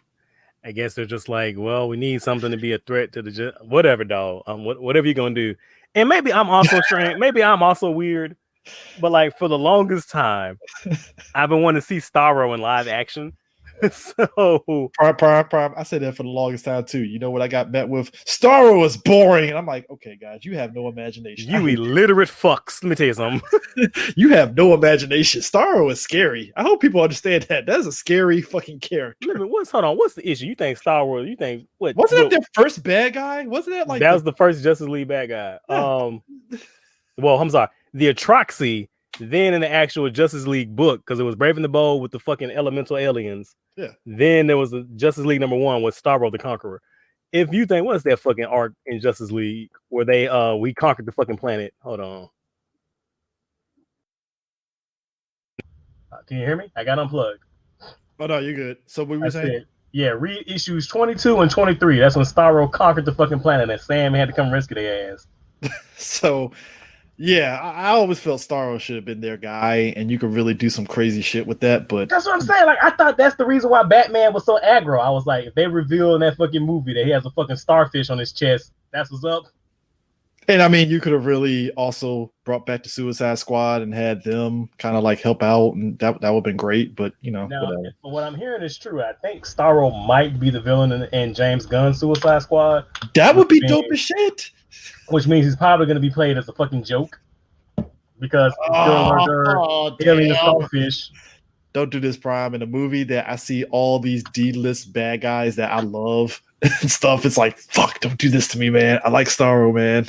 I guess they're just like, well, we need something to be a threat to the whatever, dog. Whatever you're gonna do. And maybe I'm also strange. Maybe I'm also weird. But like for the longest time, I've been wanting to see Starro in live action. So Prime. I said that for the longest time too. You know what I got met with? Starro is boring, and I'm like, okay, guys, you have no imagination. You illiterate fucks. Let me tell you something. You have no imagination. Starro is scary. I hope people understand that. That's a scary fucking character. Hold on. What's the issue? You think Starro? You think what? Wasn't that their first bad guy? Wasn't that like that was the first Justice League bad guy? Yeah. Well, I'm sorry. The Atroxy. Then in the actual Justice League book, because it was Brave and the Bold with the fucking elemental aliens. Yeah. Then there was the Justice League #1 with Starro the Conqueror. If you think, what's that fucking arc in Justice League where they we conquered the fucking planet? Hold on. Can you hear me? I got unplugged. Oh no, you're good. So what were you saying? Yeah, read issues 22 and 23. That's when Starro conquered the fucking planet and Sam had to come rescue their ass. So yeah, I always felt Starro should have been their guy, and you could really do some crazy shit with that. But that's what I'm saying. Like, I thought that's the reason why Batman was so aggro. I was like, if they reveal in that fucking movie that he has a fucking starfish on his chest, that's what's up. And I mean, you could have really also brought back the Suicide Squad and had them kind of like help out, and that would have been great. But Now, whatever. what I'm hearing is true. I think Starro might be the villain in James Gunn's Suicide Squad. That would be dope as shit. Which means he's probably going to be played as a fucking joke because alien starfish. Don't do this, Prime. In a movie that I see all these D-list bad guys that I love and stuff, it's like, fuck, don't do this to me, man. I like Starro, man.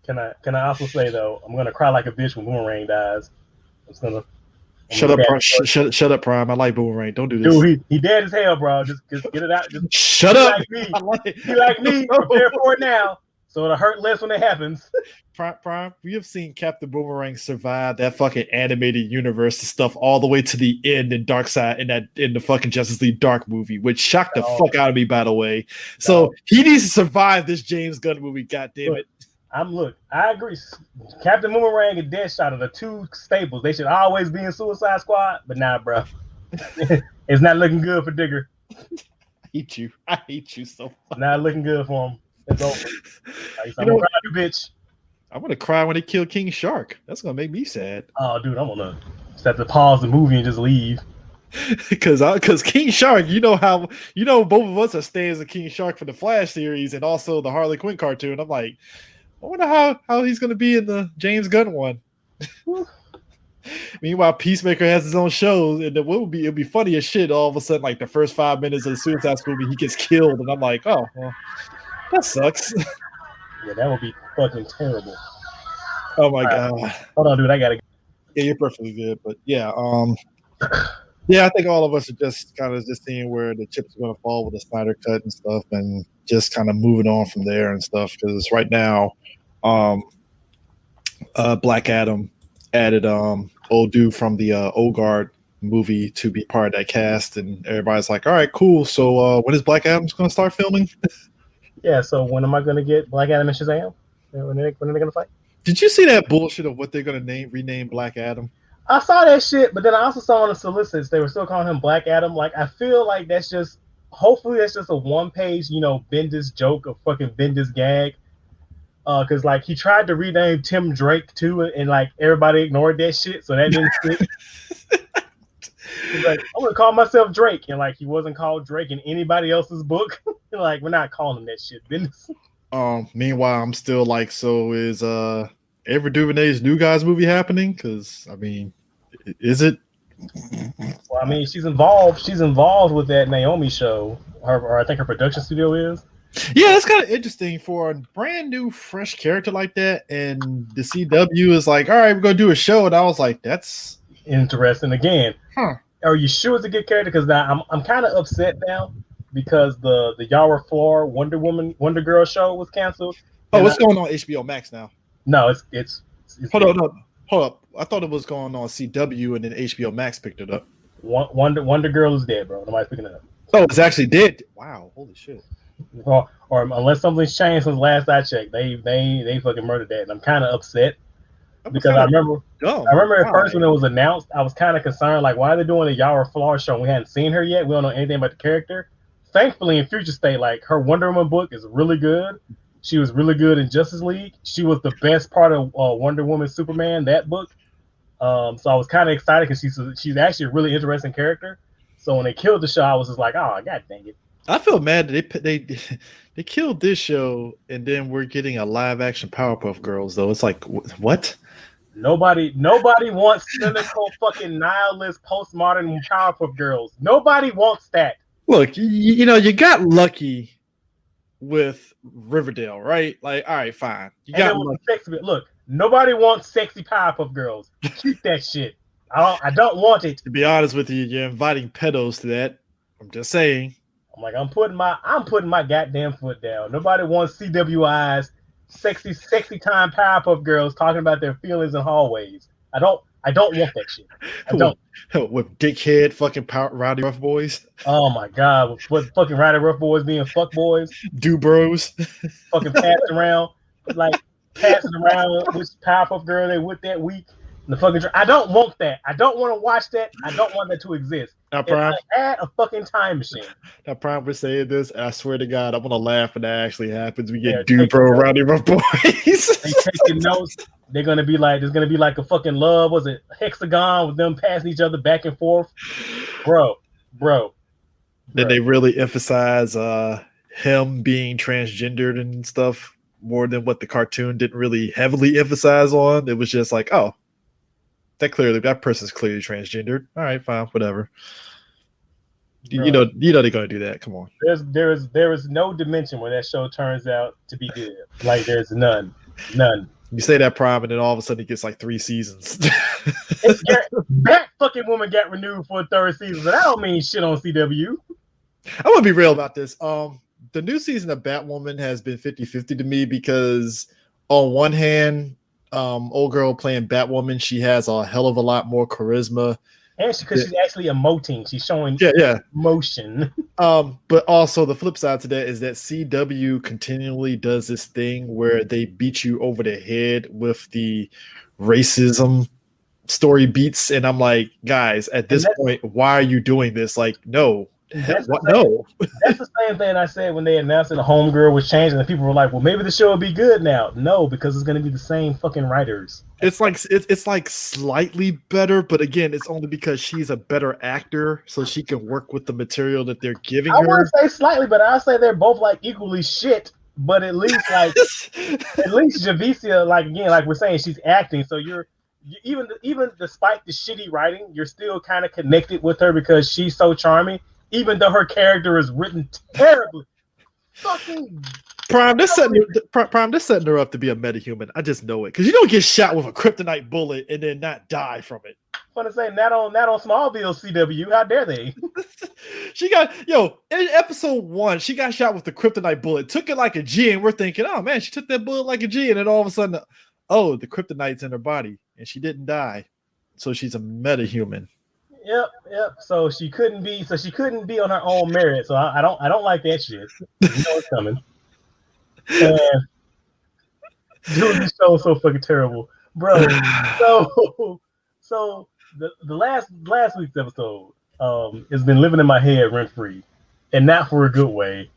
Can I also say though, I'm gonna cry like a bitch when Boomerang dies. Shut up, Prime. I like Boomerang. Don't do this. Dude, he dead as hell, bro. Just get it out. Just shut up. Be like me. Prepare for it now, so it'll hurt less when it happens. Prime, we have seen Captain Boomerang survive that fucking animated universe and stuff all the way to the end in Darkseid in the fucking Justice League Dark movie, which shocked the fuck out of me, by the way. So he needs to survive this James Gunn movie. God damn it. I agree. Captain Boomerang and Deadshot are the two staples. They should always be in Suicide Squad, but nah, bro. It's not looking good for Digger. I hate you so much. Not looking good for him. It's over. I'm gonna cry, you bitch. I'm gonna cry when they kill King Shark. That's gonna make me sad. Oh, dude, I'm gonna just have to pause the movie and just leave. Because King Shark, both of us are stands of King Shark for the Flash series and also the Harley Quinn cartoon. I'm like, I wonder how he's gonna be in the James Gunn one. Meanwhile, Peacemaker has his own show, and it'll be funny as shit. All of a sudden, like the first 5 minutes of the Suicide Squad movie, he gets killed, and I'm like, oh, well, that sucks. Yeah, that would be fucking terrible. Oh my god! Hold on, dude, I gotta. Yeah, you're perfectly good, but yeah, yeah, I think all of us are just kind of just seeing where the chips are going to fall with the Snyder Cut and stuff, and just kind of moving on from there and stuff. Because right now, Black Adam added old dude from the Old Guard movie to be part of that cast, and everybody's like, "All right, cool. So when is Black Adam's going to start filming?" Yeah. So when am I going to get Black Adam and Shazam? When are they going to fight? Did you see that bullshit of what they're going to rename Black Adam? I saw that shit, but then I also saw on the solicits they were still calling him Black Adam. Like, I feel like hopefully that's just a one-page, Bendis joke, a fucking Bendis gag. Because like he tried to rename Tim Drake too, and like everybody ignored that shit, so that didn't stick. He's like, I'm gonna call myself Drake, and like he wasn't called Drake in anybody else's book. Like, we're not calling him that shit, Bendis. Meanwhile, I'm still like, so is Ava DuVernay's New Guys movie happening? Because I mean, is it? Well, I mean, she's involved with that Naomi show. Or I think her production studio is. Yeah, it's kind of interesting for a brand new, fresh character like that. And the CW is like, all right, we're gonna do a show, and I was like, that's interesting. Again, are you sure it's a good character? Because now I'm kind of upset now because the Yara Flor Wonder Girl show was canceled. Oh, what's going on HBO Max now? No, it's hold up. I thought it was going on CW, and then HBO Max picked it up. Wonder Girl is dead, bro. Nobody's picking it up. Oh, it's actually dead. Wow, holy shit. Or unless something's changed since last I checked, they fucking murdered that, and I'm kind of upset because I remember at first when it was announced, I was kind of concerned, like, why are they doing a Yara Flor show? We hadn't seen her yet. We don't know anything about the character. Thankfully, in Future State, like, her Wonder Woman book is really good. She was really good in Justice League. She was the best part of Wonder Woman Superman, that book. So I was kind of excited because she's actually a really interesting character. So when they killed the show, I was just like, oh, god dang it. I feel mad that they killed this show, and then we're getting a live action Powerpuff Girls, though. It's like, what? Nobody wants cynical fucking nihilist postmodern Powerpuff Girls. Nobody wants that. Look, you got lucky with Riverdale, right? Like, all right, fine. You got lucky. Look, nobody wants sexy Powerpuff Girls. Keep that shit. I don't want it. To be honest with you, you're inviting pedos to that. I'm just saying. I'm like, I'm putting my goddamn foot down. Nobody wants CWI's sexy time Powerpuff Girls talking about their feelings in hallways. I don't want that shit. I don't. With dickhead fucking rowdy rough boys. Oh my god, with fucking rowdy rough boys being fuck boys. Do bros. Fucking passing around which Powerpuff Girl they with that week. The fucking I don't want that. I don't want to watch that. I don't want that to exist. Now, Prime, I had a fucking time machine. now, Prime, we're saying this, and I swear to God, I'm gonna laugh when that actually happens. We Yeah, get Dupro around here, my boys. They taking notes. They're gonna be like, there's gonna be like a fucking love. Was it hexagon with them passing each other back and forth, bro. Then they really emphasize him being transgendered and stuff more than what the cartoon didn't really heavily emphasize on. It was just like, oh, that person's clearly transgendered. All right, fine, whatever. You know they're gonna do that. Come on. There is no dimension where that show turns out to be good. Like there's none. You say that, Prime, and then all of a sudden it gets like 3 seasons. That fucking woman got renewed for a 3rd season, but I don't mean shit on CW. I'm gonna be real about this. The new season of Batwoman has been 50-50 to me because on one hand, old girl playing Batwoman, she has a hell of a lot more charisma. And because she's actually emoting, she's showing emotion. But also the flip side to that is that CW continually does this thing where they beat you over the head with the racism story beats, and I'm like, guys, at this point, why are you doing this? Like, no. No. That's the same thing I said when they announced that the Homegirl was changing, and people were like, "Well, maybe the show will be good now." No, because it's going to be the same fucking writers. It's like slightly better, but again, it's only because she's a better actor, so she can work with the material that they're giving her. I wouldn't say slightly, but I say they're both like equally shit. But at least like at least Javicia, like again, like we're saying, she's acting, so you're even despite the shitty writing, you're still kind of connected with her because she's so charming. Even though her character is written terribly, fucking Prime, this setting her up to be a metahuman. I just know it because you don't get shot with a kryptonite bullet and then not die from it. I'm gonna say not on Smallville CW. How dare they? She got in episode 1, she got shot with the kryptonite bullet. Took it like a G, and we're thinking, oh man, she took that bullet like a G, and then all of a sudden, oh, the kryptonite's in her body, and she didn't die, so she's a metahuman. Yep. So she couldn't be on her own merit. So I don't like that shit. You know it's coming. Dude, this show is so fucking terrible, bro. So the last week's episode has been living in my head rent free, and not for a good way.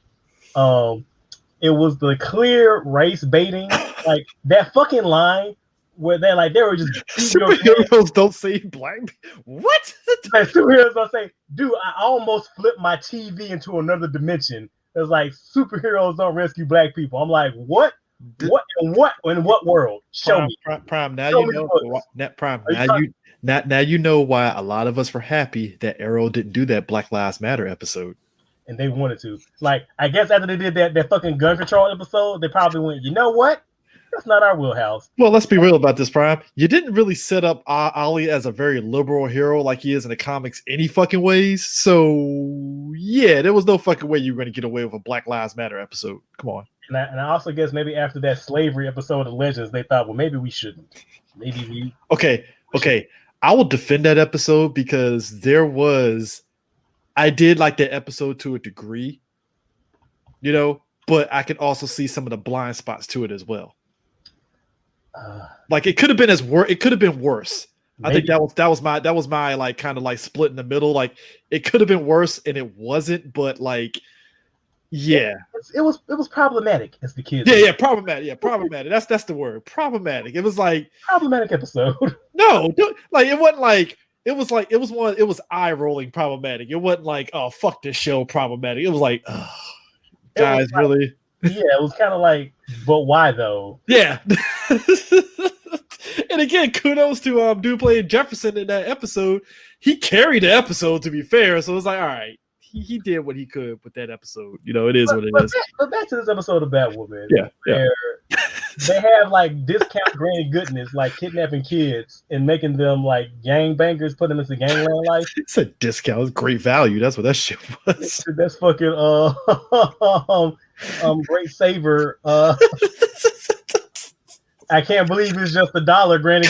It was the clear race baiting, like that fucking line. Where they were just superheroes don't say black. What? Like superheroes don't say, dude, I almost flipped my TV into another dimension. It's like superheroes don't rescue black people. I'm like, what? What in what world? Show me. Prime. Now you know. Prime. Now you know why a lot of us were happy that Arrow didn't do that Black Lives Matter episode. And they wanted to. Like, I guess after they did that fucking gun control episode, they probably went, you know what? That's not our wheelhouse. Well, let's be real about this, Prime. You didn't really set up Ollie as a very liberal hero like he is in the comics any fucking ways. So, yeah, there was no fucking way you were going to get away with a Black Lives Matter episode. Come on. And I also guess maybe after that slavery episode of Legends, they thought, well, maybe we shouldn't. Maybe we... Okay. I will defend that episode because I did like that episode to a degree, but I can also see some of the blind spots to it as well. Like it could have been it could have been worse. Maybe. I think that was my like kind of like split in the middle. Like it could have been worse and it wasn't, but like yeah. It was problematic as the kids. Yeah, problematic. Yeah, problematic. That's the word. Problematic. It was like problematic episode. No, like it wasn't like it was eye-rolling problematic. It wasn't like, oh fuck this show problematic. It was like, oh, guys, really? Yeah, it was kind of like, but why though? Yeah. And again, kudos to dude playing Jefferson in that episode. He carried the episode, to be fair. So it's like, all right, he did what he could with that episode. It is what it is. But back to this episode of Batwoman. Yeah. They have like discount Granny Goodness, like kidnapping kids and making them like gangbangers, put them into gangland life. It's a discount. It's great value. That's what that shit was. That's fucking great saver. I can't believe it's just $1, Granny.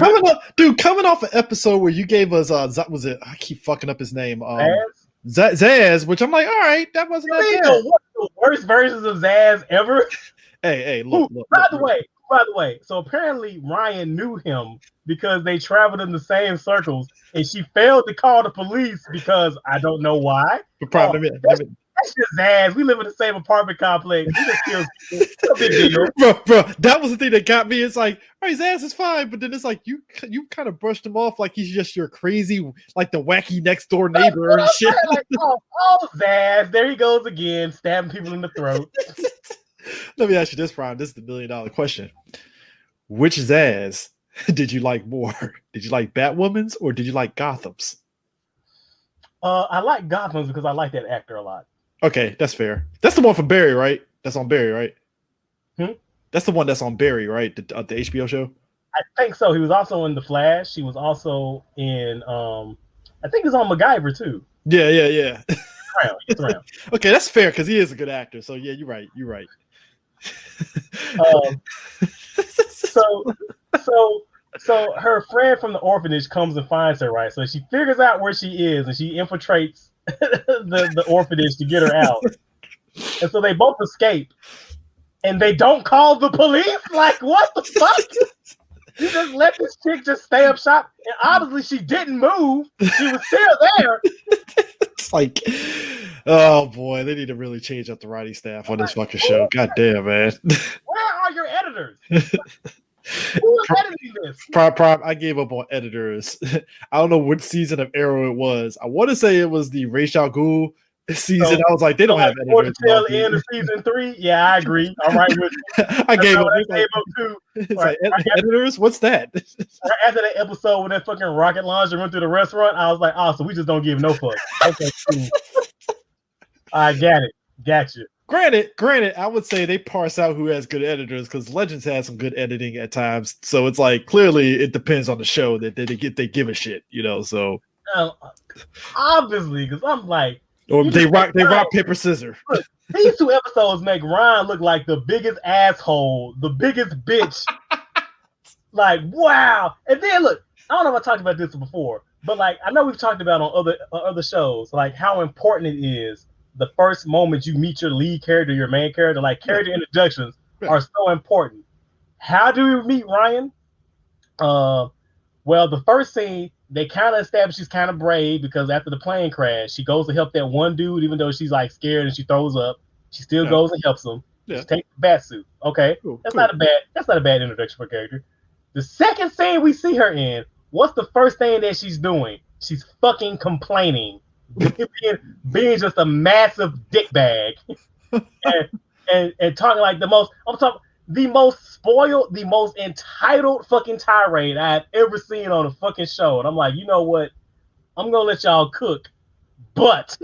Coming off an episode where you gave us was it? I keep fucking up his name. Zaz, which I'm like, all right, that wasn't that bad. One of the worst versions of Zaz ever. Hey, look. By the way, By the way, so apparently Ryan knew him because they traveled in the same circles, and she failed to call the police because I don't know why. But probably, That's just ass. We live in the same apartment complex. He just kills people. No big deal. bro, that was the thing that got me. It's like, oh, his ass is fine, but then it's like you kind of brushed him off like he's just your crazy, like the wacky next door neighbor and shit. Like, oh, Zaz, there he goes again, stabbing people in the throat. Let me ask you this, Prime. This is the $1 million question. Which Zaz did you like more? Did you like Batwoman's or did you like Gotham's? I like Gotham's because I like that actor a lot. Okay, that's fair. That's the one from Barry, right? That's on Barry, right? That's the one that's on Barry, right? The HBO show? I think so. He was also in The Flash. He was also in, I think he's on MacGyver, too. Yeah. He's around. Okay, that's fair because he is a good actor. So, yeah, you're right. So her friend from the orphanage comes and finds her, right? So she figures out where she is and she infiltrates the orphanage to get her out. And so they both escape. And they don't call the police? Like, what the fuck? You just let this chick just stay up shop. And obviously she didn't move. She was still there. It's like, oh boy, they need to really change up the writing staff on this fucking show. God damn, man. Where are your editors? Who is editing this? I gave up on editors. I don't know what season of Arrow it was. I want to say it was the Ra's al Ghul season. So, I was like, they don't have editors. The tail end of season 3? Yeah, I agree. All right. I gave up. Too. It's like, editors? What's that? Right after that episode where that fucking rocket launcher went through the restaurant, I was like, oh, so we just don't give no fuck. Okay, cool. I got it. Gotcha. Granted, I would say they parse out who has good editors because Legends has some good editing at times. So it's like clearly it depends on the show that they give a shit, So obviously, because I'm like, or they rock paper scissors. Look, these 2 episodes make Ryan look like the biggest asshole, the biggest bitch. Like, wow. And then look, I don't know if I talked about this before, but like I know we've talked about on other shows, like how important it is. The first moment you meet your lead character, your main character, like character introductions are so important. How do we meet Ryan? Well, the first scene, they kind of establish she's kind of brave because after the plane crash, she goes to help that one dude, even though she's like scared and she throws up. She still goes and helps him. Yeah. She takes the bat suit. Okay, that's not a bad introduction for a character. The second scene we see her in, what's the first thing that she's doing? She's fucking complaining. being just a massive dick bag and talking like the most spoiled, the most entitled fucking tirade I've ever seen on a fucking show. And I'm like, you know what? I'm gonna let y'all cook, but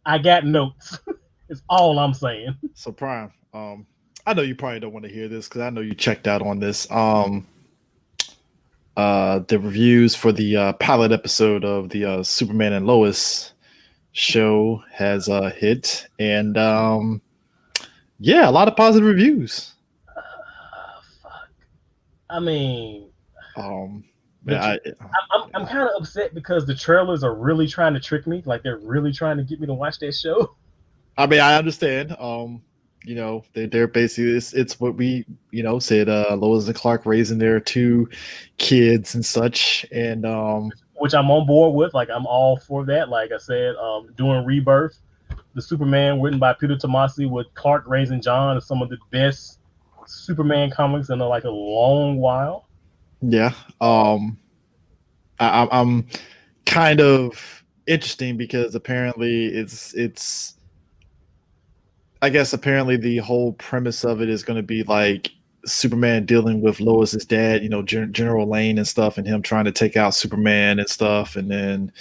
I got notes. It's all I'm saying. So Prime, I know you probably don't want to hear this because I know you checked out on this. The reviews for the pilot episode of the Superman and Lois show has hit, and yeah, a lot of positive reviews. Fuck. I mean, I'm kind of upset because the trailers are really trying to trick me. Like they're really trying to get me to watch that show. I mean, I understand. They're basically it's what we said. Lois and Clark raising their 2 kids and such, and which I'm on board with. Like I'm all for that. Like I said, doing Rebirth, the Superman written by Peter Tomasi with Clark raising John is some of the best Superman comics in like a long while. Yeah, I'm kind of interesting because apparently it's. I guess apparently the whole premise of it is going to be like Superman dealing with Lois's dad, General Lane and stuff, and him trying to take out Superman and stuff, and then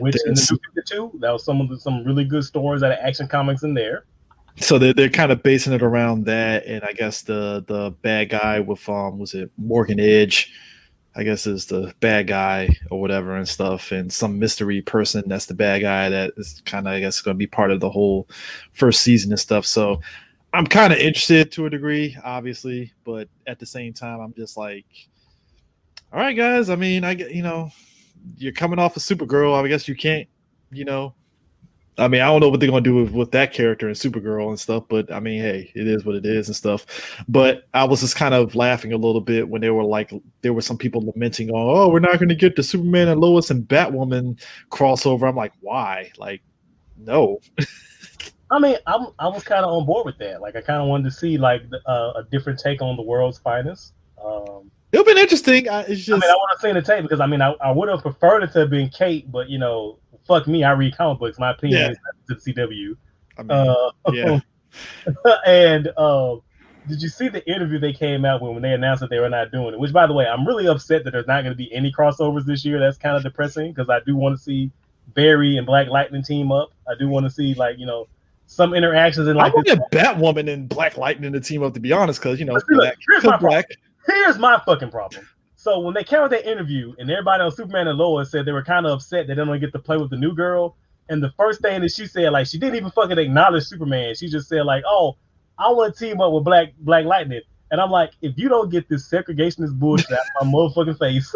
which in the New 52, that was some really good stories out of Action Comics in there. So they're kind of basing it around that, and I guess the bad guy with was it Morgan Edge? I guess is the bad guy or whatever and stuff, and some mystery person that's the bad guy that is kind of, I guess, going to be part of the whole first season and stuff. So I'm kind of interested to a degree, obviously, but at the same time, I'm just like, all right, guys. I mean, you're coming off of Supergirl. I guess you can't, I mean, I don't know what they're gonna do with that character and Supergirl and stuff, but I mean, hey, it is what it is and stuff. But I was just kind of laughing a little bit when they were like, there were some people lamenting, "Oh, we're not gonna get the Superman and Lois and Batwoman crossover." I'm like, why? Like, no. I mean, I was kind of on board with that. Like, I kind of wanted to see like a different take on the world's finest. It'll be interesting. It's just, I mean, I would have seen the tape because I mean, I would have preferred it to have been Kate, but you know, fuck me, I read comic books. My opinion is to CW. I mean, yeah. And did you see the interview they came out when they announced that they were not doing it? Which, by the way, I'm really upset that there's not going to be any crossovers this year. That's kind of depressing because I do want to see Barry and Black Lightning team up. I do want to see like, you know, some interactions in like. I want to Batwoman and Black Lightning to team up, to be honest, because you know, here's my fucking problem. So when they came out that interview and everybody on Superman and Lois said they were kind of upset they didn't get to play with the new girl, and the first thing that she said, like, she didn't even fucking acknowledge Superman. She just said like, "Oh, I want to team up with Black Lightning," and I'm like, if you don't get this segregationist bullshit out of my motherfucking face.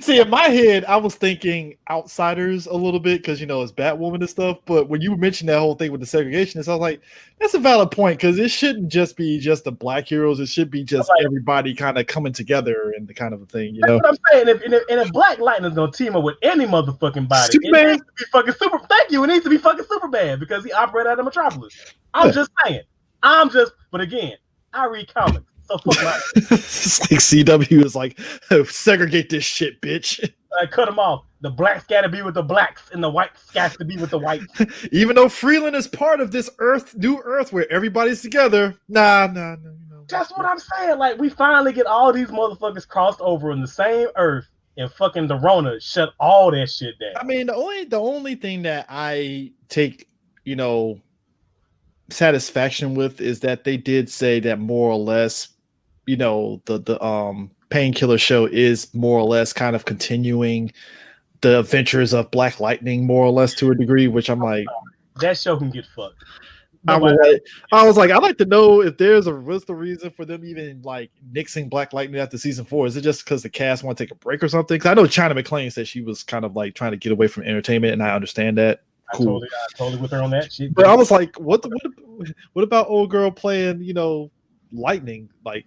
See, in my head, I was thinking Outsiders a little bit because, you know, it's Batwoman and stuff. But when you mentioned that whole thing with the segregationists, I was like, that's a valid point because it shouldn't just be just the black heroes. It should be just like, everybody kind of coming together and the kind of a thing, you know? That's what I'm saying. If Black Lightning's going to team up with any motherfucking body, Superman? It needs to be fucking Super. Thank you. It needs to be fucking Superman because he operated out of Metropolis. I'm just saying. But again, I read comics. So fuck my It's like CW is like, segregate this shit, bitch. I cut them off. The blacks got to be with the blacks, and the whites got to be with the whites. Even though Freeland is part of this new Earth where everybody's together, nah. That's what I'm saying. Like, we finally get all these motherfuckers crossed over in the same Earth, and fucking the Rona shut all that shit down. I mean, the only thing that I take, you know, satisfaction with is that they did say that more or less, you know, the Painkiller show is more or less kind of continuing the adventures of Black Lightning more or less to a degree, which I'm like, that show can get fucked. I was like, I'd like to know if what's the reason for them even like nixing Black Lightning after season 4. Is it just because the cast want to take a break or something? Because I know China McClain said she was kind of like trying to get away from entertainment, and I understand that. Cool. I totally with her on that shit. But I was like, what about old girl playing, you know, Lightning? Like,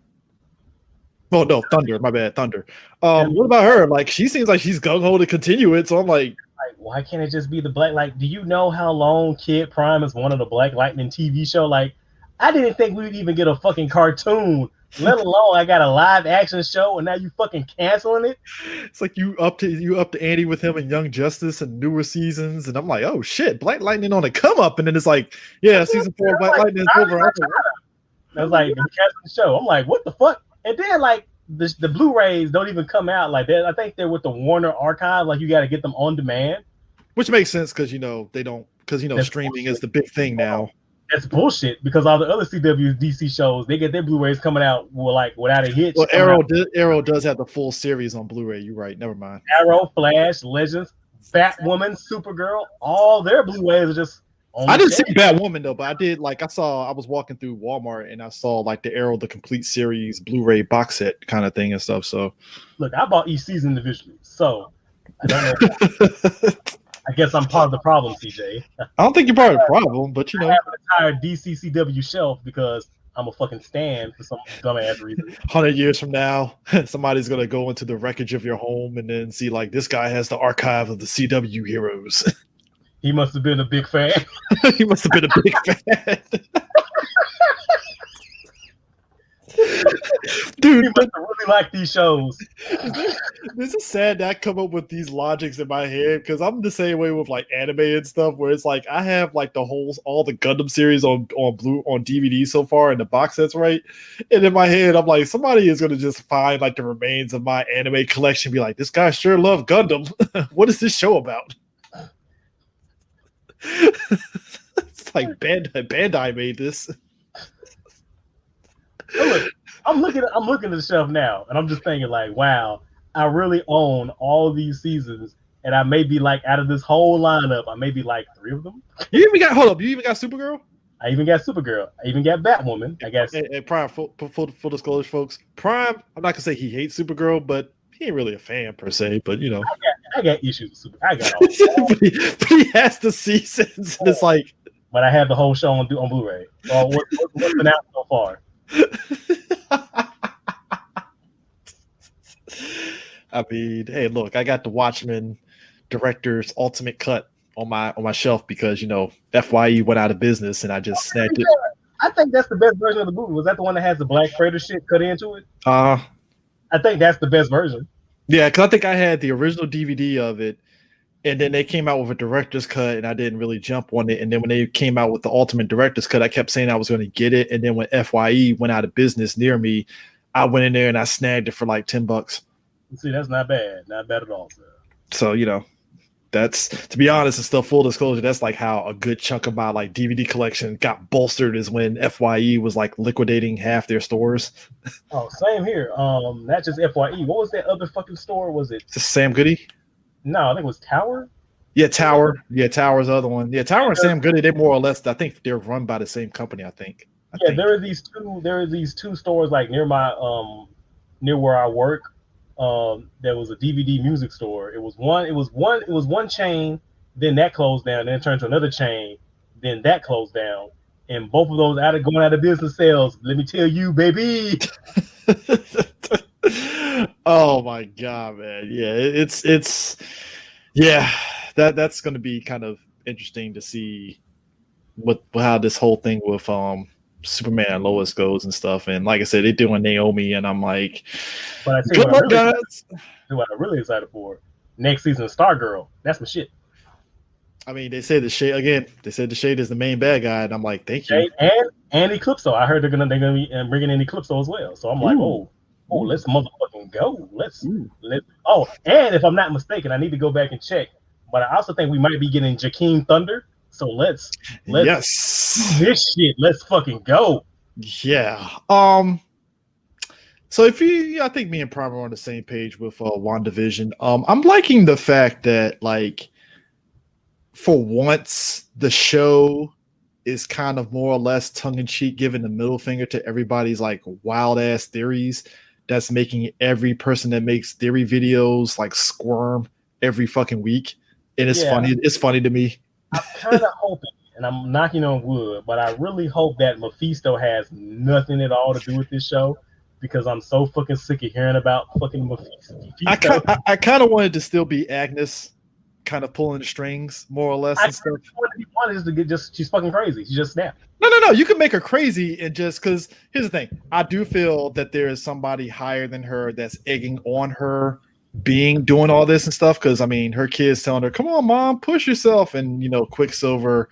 oh no, Thunder. My bad, Thunder. What about her? Like, she seems like she's gung ho to continue it. So I'm like, why can't it just be the Black Light? Do you know how long Kid Prime is one of the Black Lightning TV show? Like, I didn't think we'd even get a fucking cartoon, let alone I got a live action show, and now you fucking canceling it. It's like you up to ante with him and Young Justice and newer seasons, and I'm like, oh shit, Black Lightning on the come up, and then it's like, yeah, season 4 Black Lightning is over. I was like, canceling the show. I'm like, what the fuck? And then like the Blu-rays don't even come out like that. I think they're with the Warner Archive. Like, you got to get them on demand, which makes sense because you know that's streaming bullshit. Is the big thing now. That's bullshit because all the other CW DC shows, they get their Blu-rays coming out without a hitch. Well, Arrow does have the full series on Blu-ray. You're right. Never mind. Arrow, Flash, Legends, Batwoman, Supergirl, all their Blu-rays are just. I didn't see Batwoman though, but I did. Like, I was walking through Walmart and I saw like the Arrow the complete series Blu-ray box set kind of thing and stuff. So, look, I bought each season individually, so I don't know. I guess I'm part of the problem, CJ. I don't think you're part of the problem, but you know, I have an entire DCCW shelf because I'm a fucking stan for some dumbass reason. 100 years from now, somebody's gonna go into the wreckage of your home and then see like this guy has the archive of the CW heroes. He must have been a big fan. He must have been a big fan. Dude, he must really like these shows. This is sad that I come up with these logics in my head because I'm the same way with like anime and stuff where it's like I have like all the Gundam series on DVD so far and the box sets, right? And in my head, I'm like, somebody is gonna just find like the remains of my anime collection and be like, this guy sure loved Gundam. What is this show about? It's like Bandai made this. Look, I'm looking at the shelf now, and I'm just thinking like, wow, I really own all these seasons, and I may be like out of this whole lineup, I may be like 3 of them. You even got Supergirl? I even got Supergirl. I even got Batwoman. I guess. And Prime, full disclosure, folks. Prime, I'm not gonna say he hates Supergirl, but he ain't really a fan per se. But you know, I got issues with Super. I got all. but he has the seasons, and it's like. But I have the whole show on Blu-ray. Well, what's been out so far? I mean, hey, look, I got the Watchmen director's ultimate cut on my shelf because FYE went out of business, and I just snagged it. I think that's the best version of the movie. Was that the one that has the Black Freighter shit cut into it? I think that's the best version. Yeah, because I think I had the original DVD of it, and then they came out with a director's cut, and I didn't really jump on it. And then when they came out with the ultimate director's cut, I kept saying I was going to get it. And then when FYE went out of business near me, I went in there and I snagged it for like $10. See, that's not bad. Not bad at all, sir. So, that's, to be honest, and still full disclosure, that's like how a good chunk of my like DVD collection got bolstered is when FYE was like liquidating half their stores. Oh, same here. Not just FYE. What was that other fucking store? Was it Just Sam Goody? No, I think it was Tower. Yeah, Tower. Yeah, Tower's the other one. Yeah, Tower and Sam Goody, they more or less, I think they're run by the same company, I think. There are these two stores like near my near where I work. There was a DVD music store. It was one chain, then that closed down, then it turned to another chain, then that closed down. And both of those going out of business sales. Let me tell you, baby. Oh my god, man. Yeah, it's yeah, that's gonna be kind of interesting to see how this whole thing with Superman and Lois goes and stuff. And like I said, they're doing Naomi, and I'm like, good luck, guys. What I'm really excited for next season, Stargirl. That's my shit. I mean, they said the Shade is the main bad guy, and I'm like, thank you. And Eclipso. I heard they're gonna be bringing in Eclipso as well. So I'm like, let's motherfucking go. Let's. Oh, and if I'm not mistaken, I need to go back and check. But I also think we might be getting Jakeem Thunder. So let's yes, this shit. Let's fucking go. Yeah. So I think me and Prime are on the same page with WandaVision. I'm liking the fact that like, for once, the show is kind of more or less tongue-in-cheek, giving the middle finger to everybody's like wild-ass theories that's making every person that makes theory videos like squirm every fucking week. And it's funny. It's funny to me. I'm kind of hoping, and I'm knocking on wood, but I really hope that Mephisto has nothing at all to do with this show, because I'm so fucking sick of hearing about fucking Mephisto. I kind of wanted to still be Agnes, kind of pulling the strings, more or less. And stuff. Wanted to get she's fucking crazy. She just snapped. No. You can make her crazy, and just because here's the thing, I do feel that there is somebody higher than her that's egging on her doing all this and stuff. Because I mean, her kids telling her, "Come on, mom, push yourself," and Quicksilver,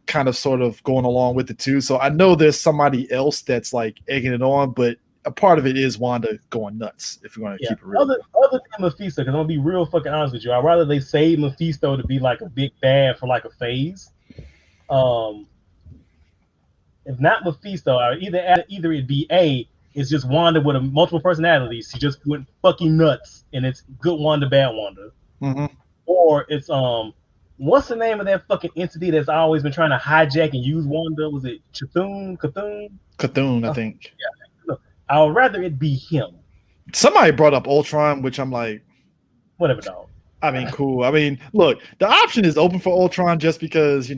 kind of sort of going along with it too. So I know there's somebody else that's like egging it on, but a part of it is Wanda going nuts. If you want to keep it real, other than Mephisto, because I'm gonna be real fucking honest with you, I'd rather they save Mephisto to be like a big bad for like a phase. If not Mephisto, either it'd be it's just Wanda with a multiple personalities. She just went fucking nuts, and it's good Wanda, bad Wanda. Mm-hmm. Or it's what's the name of that fucking entity that's always been trying to hijack and use Wanda? Was it Cthulhu, I think. Yeah. I would rather it be him. Somebody brought up Ultron, which I'm like, whatever, dog. I mean, cool. I mean, look, the option is open for Ultron just because,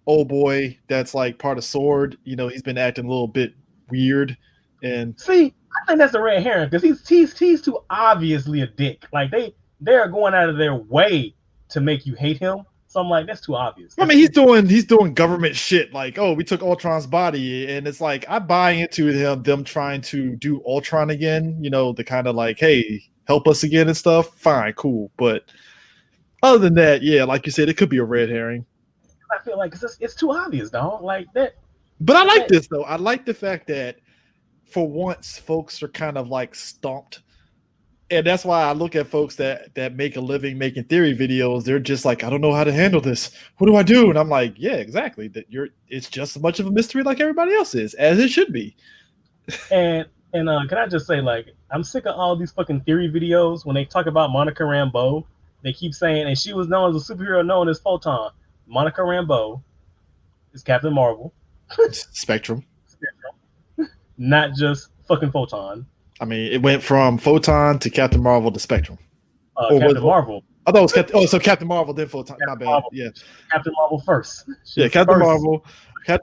old boy that's like part of Sword, he's been acting a little bit weird. And see, I think that's a red herring because he's too obviously a dick. Like they're going out of their way to make you hate him. So I'm like, that's too obvious. I mean, he's doing government shit. Like, oh, we took Ultron's body, and it's like I buy into them trying to do Ultron again. The kind of like, hey, help us again and stuff. Fine, cool. But other than that, yeah, like you said, it could be a red herring. I feel like it's too obvious, dog. Like that. But I like this though. I like the fact that for once, folks are kind of like stumped. And that's why I look at folks that make a living making theory videos. They're just like, I don't know how to handle this. What do I do? And I'm like, yeah, exactly. It's just as much of a mystery like everybody else is, as it should be. And can I just say, like, I'm sick of all these fucking theory videos. When they talk about Monica Rambeau, they keep saying, and she was known as a superhero known as Photon. Monica Rambeau is Captain Marvel. Spectrum. Not just fucking Photon. I mean, it went from Photon to Captain Marvel to Spectrum. Captain Marvel. I thought it was Captain. Oh, so Captain Marvel, then Photon. My bad. Marvel. Yeah, Captain Marvel first. yeah, Captain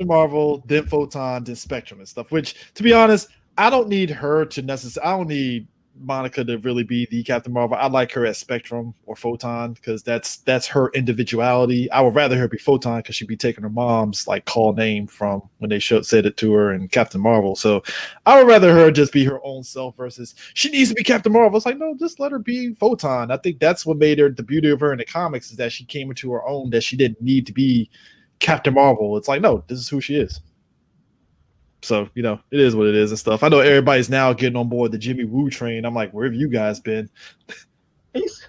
Marvel, then Photon, then Spectrum and stuff. Which, to be honest, I don't need her to necessarily. I don't need Monica to really be the Captain Marvel. I like her as Spectrum or Photon because that's her individuality. I would rather her be Photon because she'd be taking her mom's like call name from when they said it to her in Captain Marvel. So I would rather her just be her own self versus she needs to be Captain Marvel. It's like, no, just let her be Photon. I think that's what made her the beauty of her in the comics is that she came into her own, that she didn't need to be Captain Marvel. It's like, no, this is who she is. So, it is what it is and stuff. I know everybody's now getting on board the Jimmy Woo train. I'm like, where have you guys been?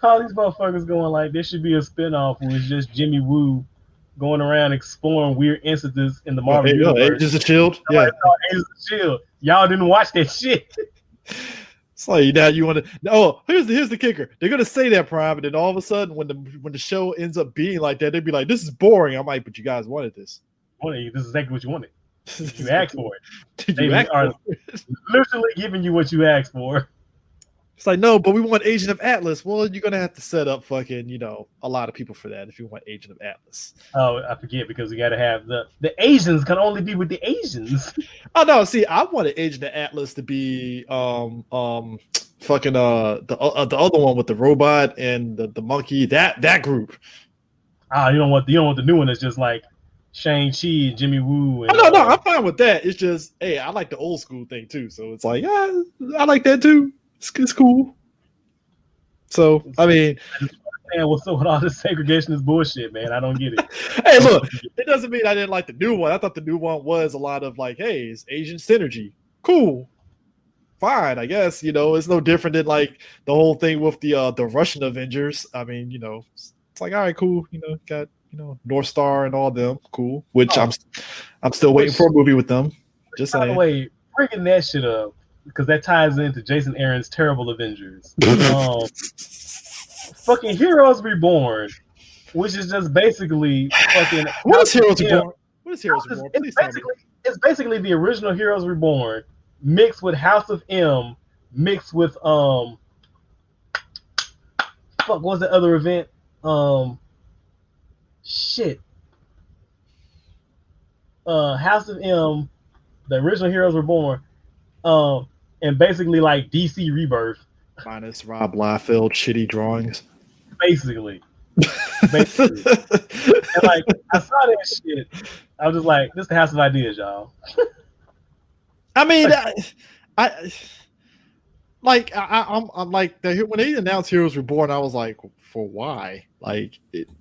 All these motherfuckers going like, there should be a spinoff where it's just Jimmy Woo going around exploring weird incidents in the Marvel universe. Agents of S.H.I.E.L.D.? Yeah. Agents of S.H.I.E.L.D. Y'all didn't watch that shit. It's like now you want to. Oh, here's the kicker. They're gonna say that, Prime, and then all of a sudden, when the show ends up being like that, they'd be like, "This is boring." I'm like, "But you guys wanted this. This is exactly what you wanted. You asked for it. They are literally giving you what you asked for." It's like, no, but we want Agent of Atlas. Well, you're gonna have to set up fucking, a lot of people for that if you want Agent of Atlas. Oh, I forget because we got to have the Asians can only be with the Asians. Oh no, see, I wanted Agent of Atlas to be fucking the other one with the robot and the monkey, that group. You don't want the new one that's just like Shang-Chi and Jimmy Woo. And, no, I'm fine with that. It's just, hey, I like the old school thing too. So it's like, yeah, I like that too. It's cool. So I mean, what's up with all this segregationist bullshit, man? I don't get it. Hey, look, it doesn't mean I didn't like the new one. I thought the new one was a lot of like, hey, it's Asian synergy. Cool. Fine, I guess. It's no different than like the whole thing with the Russian Avengers. I mean, it's like, all right, cool. Got North Star and all them. Cool. Which I'm still waiting for a movie with them. Just saying. By the way, bringing that shit up because that ties into Jason Aaron's terrible Avengers. Fucking Heroes Reborn, which is just basically fucking. What is Heroes Reborn? What is Heroes Reborn? It's basically the original Heroes Reborn mixed with House of M, mixed with what was the other event? House of M, the original Heroes Reborn, and basically like DC Rebirth. Minus Rob Liefeld shitty drawings. Basically. And like I saw that shit, I was just like, "This is the House of Ideas, y'all." I mean, I'm like when they announced Heroes Reborn, I was like, for why? Like it's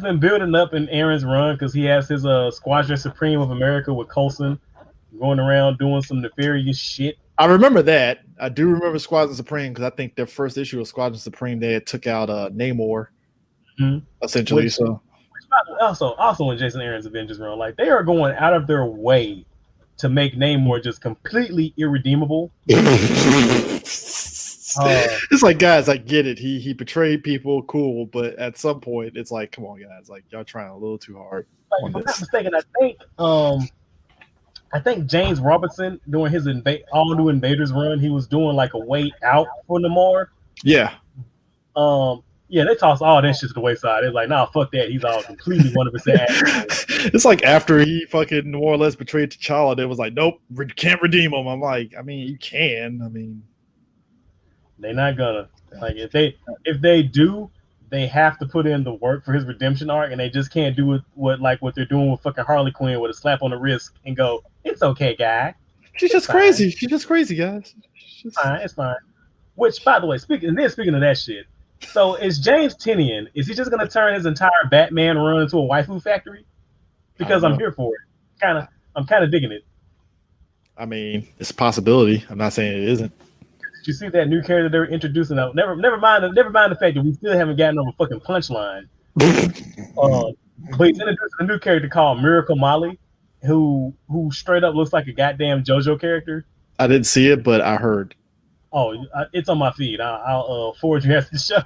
been building up in Aaron's run because he has his Squadron Supreme of America with Coulson going around doing some nefarious shit. I remember that. I do remember Squadron Supreme because I think their first issue of Squadron Supreme they had took out Namor, essentially. Which also in Jason Aaron's Avengers run, like they are going out of their way to make Namor just completely irredeemable. It's like, guys, I get it. He betrayed people, cool, but at some point, it's like, come on, guys, like y'all trying a little too hard. Like, if I'm not mistaken, I think James Robertson during his All New Invaders run, he was doing like a way out for Namor. Yeah. Yeah, they tossed all that shit to the wayside. It's like, nah, fuck that. He's all completely 100%. It's like after he fucking more or less betrayed T'Challa, they was like, nope, can't redeem him. I'm like, I mean, you can. I mean, they're not gonna. Like, if they do, they have to put in the work for his redemption arc, and they just can't do it what they're doing with fucking Harley Quinn with a slap on the wrist and go, "It's okay, guy." She's just crazy. She's just crazy, guys. It's fine. Which, by the way, speaking of that shit, so is James Tynion? Is he just gonna turn his entire Batman run into a waifu factory? Because I'm here for it. I'm kind of digging it. I mean, it's a possibility. I'm not saying it isn't. Did you see that new character they're introducing? Never mind the fact that we still haven't gotten over fucking punchline. But he's introducing a new character called Miracle Molly, who straight up looks like a goddamn JoJo character. I didn't see it, but I heard. Oh, it's on my feed. I'll forward you after the show.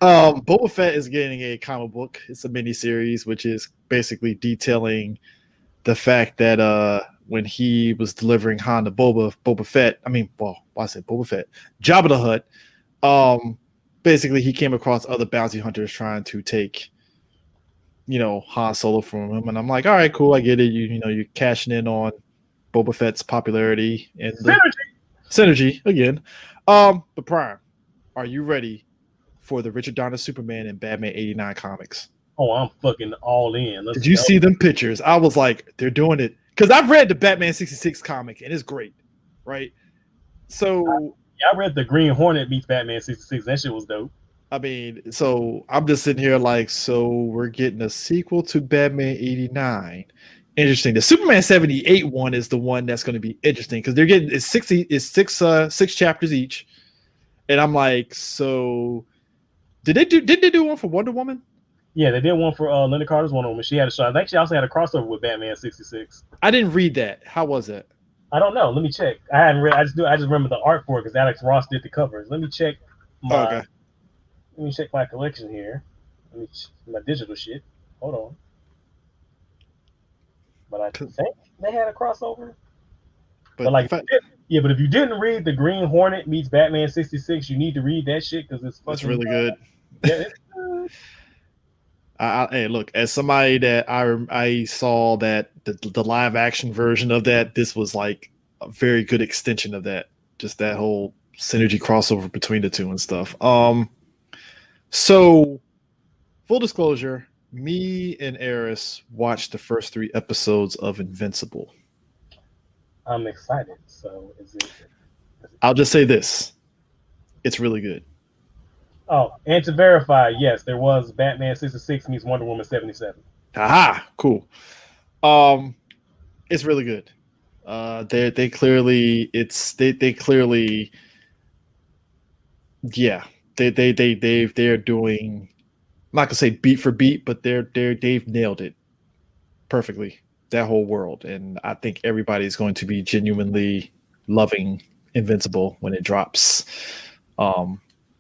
Boba Fett is getting a comic book. It's a mini series, which is basically detailing the fact that when he was delivering Han to Boba Fett. I mean, well, why I said Boba Fett, Jabba the Hutt. Basically, he came across other bounty hunters trying to take, Han Solo from him, and I'm like, all right, cool, I get it. You're cashing in on Boba Fett's popularity and synergy again. But Prime, are you ready for the Richard Donner Superman and Batman '89 comics? Oh, I'm fucking all in. Did you see them pictures? I was like, they're doing it because I've read the Batman '66 comic and it's great, right? So I read the Green Hornet meets Batman '66. That shit was dope. I mean, so I'm just sitting here like, so we're getting a sequel to Batman '89. Interesting. The Superman '78 one is the one that's going to be interesting because they're getting six chapters each, and I'm like, so did they do one for Wonder Woman? Yeah, they did one for Linda Carter's Wonder Woman. She had a show. I think she also had a crossover with Batman '66. I didn't read that. How was it? I don't know. Let me check. I hadn't read. I just remember the art for it because Alex Ross did the covers. Let me check my. Let me check my collection here. Let me my digital shit. Hold on. But I think they had a crossover. But like, but if you didn't read the Green Hornet meets Batman '66, you need to read that shit because it's really good. Yeah, it's good. Hey, look, as somebody that I saw that the live action version of that, this was like a very good extension of that. Just that whole synergy crossover between the two and stuff. So full disclosure, me and Eris watched the first 3 episodes of Invincible. I'm excited. So is it? I'll just say this: it's really good. Oh, and to verify, yes, there was Batman '66 meets Wonder Woman '77. Aha, cool. It's really good. They clearly, yeah, they're doing, I'm not gonna say beat for beat, but they've nailed it perfectly, that whole world, and I think everybody's going to be genuinely loving Invincible when it drops.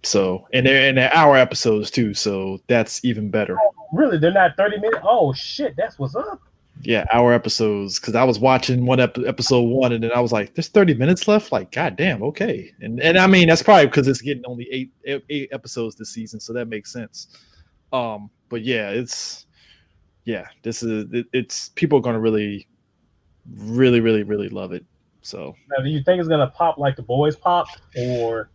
So and they're hour episodes too, so that's even better. Oh, really, they're not 30 minutes. Oh shit, that's what's up. Yeah, hour episodes. Because I was watching episode 1, and then I was like, "There's 30 minutes left." Like, goddamn, okay. And I mean, that's probably because it's getting only eight episodes this season, so that makes sense. But yeah, it's people are gonna really love it. So now, do you think it's gonna pop like The Boys pop, or?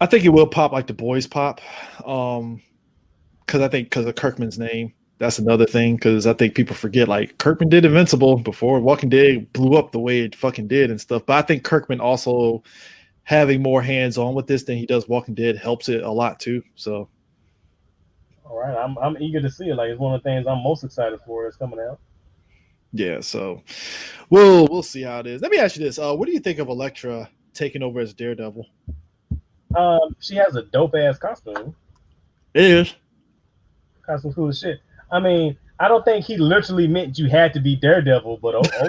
I think it will pop like The Boys pop, because of Kirkman's name. That's another thing, because I think people forget, like, Kirkman did Invincible before Walking Dead blew up the way it fucking did and stuff. But I think Kirkman also having more hands-on with this than he does Walking Dead helps it a lot too. So, all right, I'm eager to see it. Like, it's one of the things I'm most excited for is coming out. Yeah, so we'll see how it is. Let me ask you this: what do you think of Elektra taking over as Daredevil? She has a dope ass costume. It is. Costume cool as shit. I mean, I don't think he literally meant you had to be Daredevil, but okay.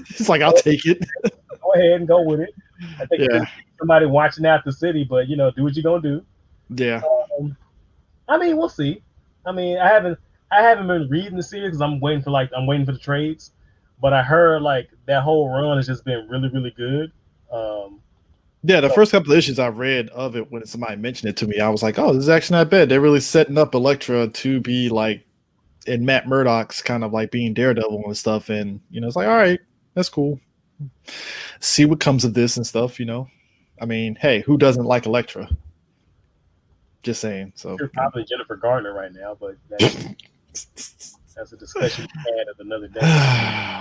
It's like, I'll take it. Go ahead and go with it. I think somebody watching out the city, but do what you're gonna do. Yeah. I mean, we'll see. I mean, I haven't been reading the series because I'm waiting for the trades, but I heard like that whole run has just been really, really good. Yeah, the first couple of issues I read of it, when somebody mentioned it to me, I was like, oh, this is actually not bad. They're really setting up Elektra to be like in Matt Murdock's kind of like being Daredevil and stuff. And, it's like, all right, that's cool. See what comes of this and stuff, I mean, hey, who doesn't like Elektra? Just saying. So you're probably Jennifer Gardner right now, but that's a discussion we had at another day.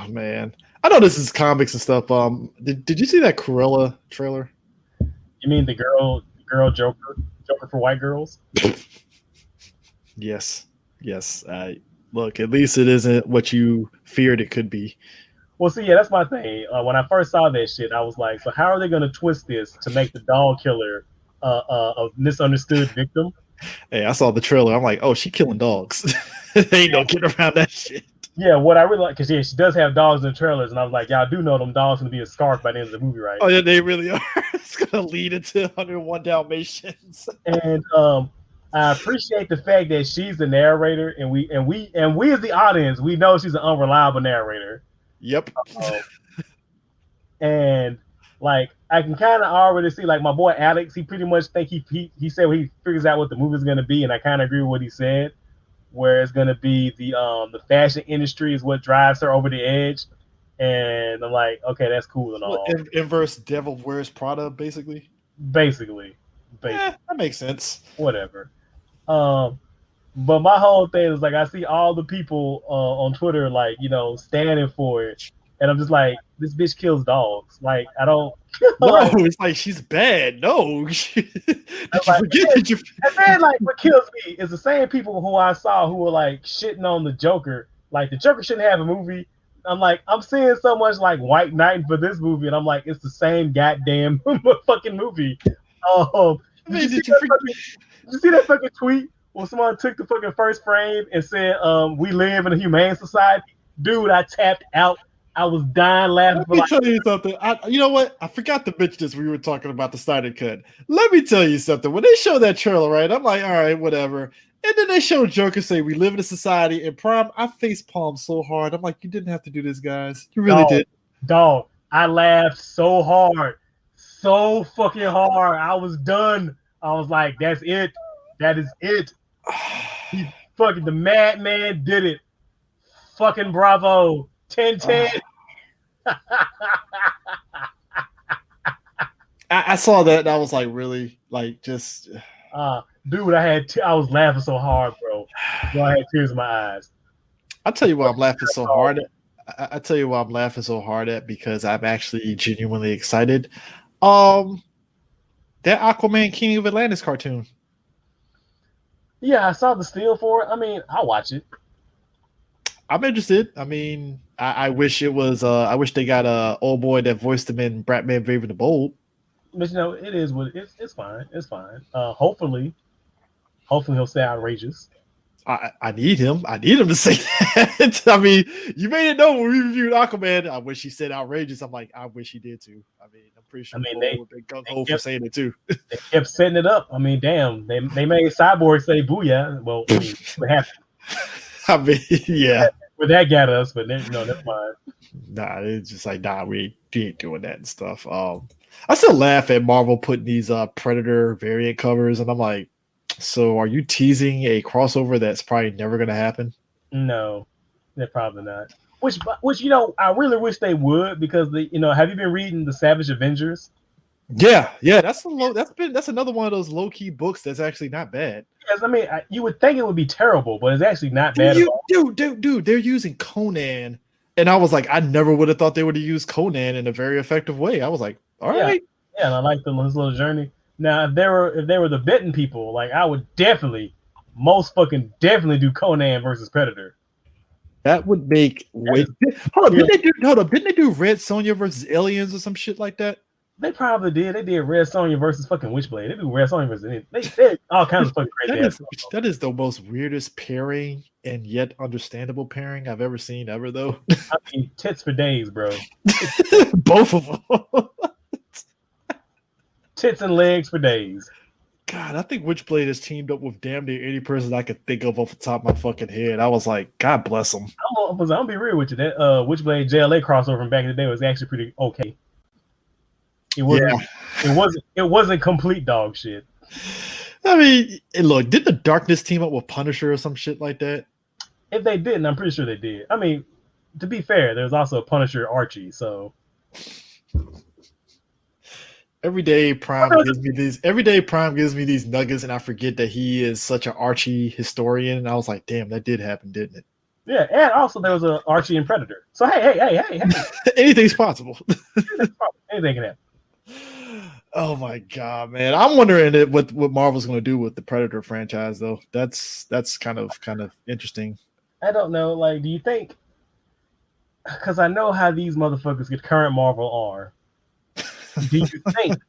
Man, I know this is comics and stuff. Did you see that Cruella trailer? You mean the girl Joker for white girls? Yes. Look, at least it isn't what you feared it could be. Well, see, yeah, that's my thing. When I first saw that shit, I was like, so how are they going to twist this to make the doll killer a misunderstood victim? Hey, I saw the trailer. I'm like, oh, she killing dogs. They ain't no getting around that shit. Yeah, what I really like, because she does have dogs in the trailers, and I was like, y'all do know them dogs going to be a scarf by the end of the movie, right? Oh, yeah, they really are. It's going to lead into 101 Dalmatians. And I appreciate the fact that she's the narrator, and we as the audience, we know she's an unreliable narrator. Yep. And like I can kind of already see like my boy Alex, he pretty much think he said he figures out what the movie's gonna be, and I kind of agree with what he said, where it's gonna be the fashion industry is what drives her over the edge, and I'm like, okay, that's cool and all. Inverse Devil Wears Prada, basically. Basically, that makes sense. Whatever. But my whole thing is like I see all the people on Twitter like standing for it, and I'm just like, this bitch kills dogs. Like I don't. No, it's like she's bad. No, did you forget? And then like what kills me is the same people who I saw who were like shitting on the Joker. Like the Joker shouldn't have a movie. I'm like, I'm seeing so much like White Knight for this movie, and I'm like, it's the same goddamn fucking movie. Did you see that fucking tweet where someone took the fucking first frame and said, "We live in a humane society"? Dude, I tapped out. I was dying laughing. Let me tell you something. You know what? I forgot to mention this when we were talking about the Snyder Cut. Let me tell you something. When they show that trailer, right? I'm like, all right, whatever. And then they show Joker say, "We live in a society." And Prime, I face palm so hard. I'm like, you didn't have to do this, guys. You really did. Dog, I laughed so hard. So fucking hard. I was done. I was like, that's it. That is it. The madman did it. Fucking bravo. 10-10. I saw that and I was like, really? Like, just... dude, I was laughing so hard, bro. I had tears in my eyes. I'll tell you why I'm laughing so hard. I tell you why I'm laughing so hard at, because I'm actually genuinely excited. That Aquaman King of Atlantis cartoon. Yeah, I saw the steal for it. I mean, I'll watch it. I'm interested. I mean, I wish it was. I wish they got a old boy that voiced him in Batman: Brave and the Bold. But it is what it's fine. It's fine. Hopefully he'll stay outrageous. I need him. I need him to say that. I mean, you made it known when we reviewed Aquaman. I wish he said outrageous. I'm like, I wish he did too. I mean, I'm pretty sure. They gung ho for saying it too. They kept setting it up. I mean, damn, they made Cyborg say "booyah." Well, I mean, what happened? I mean, yeah. Where that got us, but no, never mind. Nah, it's just like, we ain't doing that and stuff. I still laugh at Marvel putting these Predator variant covers, and I'm like, so are you teasing a crossover that's probably never going to happen? No, they're probably not. Which I really wish they would, because have you been reading the Savage Avengers? Yeah, that's another one of those low key books that's actually not bad. Yes, I mean, you would think it would be terrible, but it's actually not bad at all. Dude, they're using Conan, and I was like, I never would have thought they would have used Conan in a very effective way. I was like, all right. Yeah, and I like his little journey. Now, if they were the Benton people, like I would most fucking definitely do Conan versus Predator. That would make hold up, didn't they do Red Sonja versus Aliens or some shit like that? They probably did. They did Red Sonja versus fucking Witchblade. They do Red Sonja versus anything. They did all kinds of fucking crazy. That is the most weirdest pairing and yet understandable pairing I've ever seen ever, though. I mean, tits for days, bro. Both of them. Tits and legs for days. God, I think Witchblade has teamed up with damn near any person I could think of off the top of my fucking head. I was like, God bless them. I'm gonna be real with you. That Witchblade JLA crossover from back in the day was actually pretty okay. It wasn't complete dog shit. I mean, look, did the Darkness team up with Punisher or some shit like that? If they didn't, I'm pretty sure they did. I mean, to be fair, there's also a Punisher Archie, so every day Prime gives me these nuggets, and I forget that he is such an Archie historian. And I was like, damn, that did happen, didn't it? Yeah, and also there was an Archie and Predator. So hey. Anything's possible. Anything can happen. Oh my god, man! I'm wondering what Marvel's going to do with the Predator franchise, though. That's kind of interesting. I don't know. Like, do you think? Because I know how these motherfuckers get current Marvel are. Do you think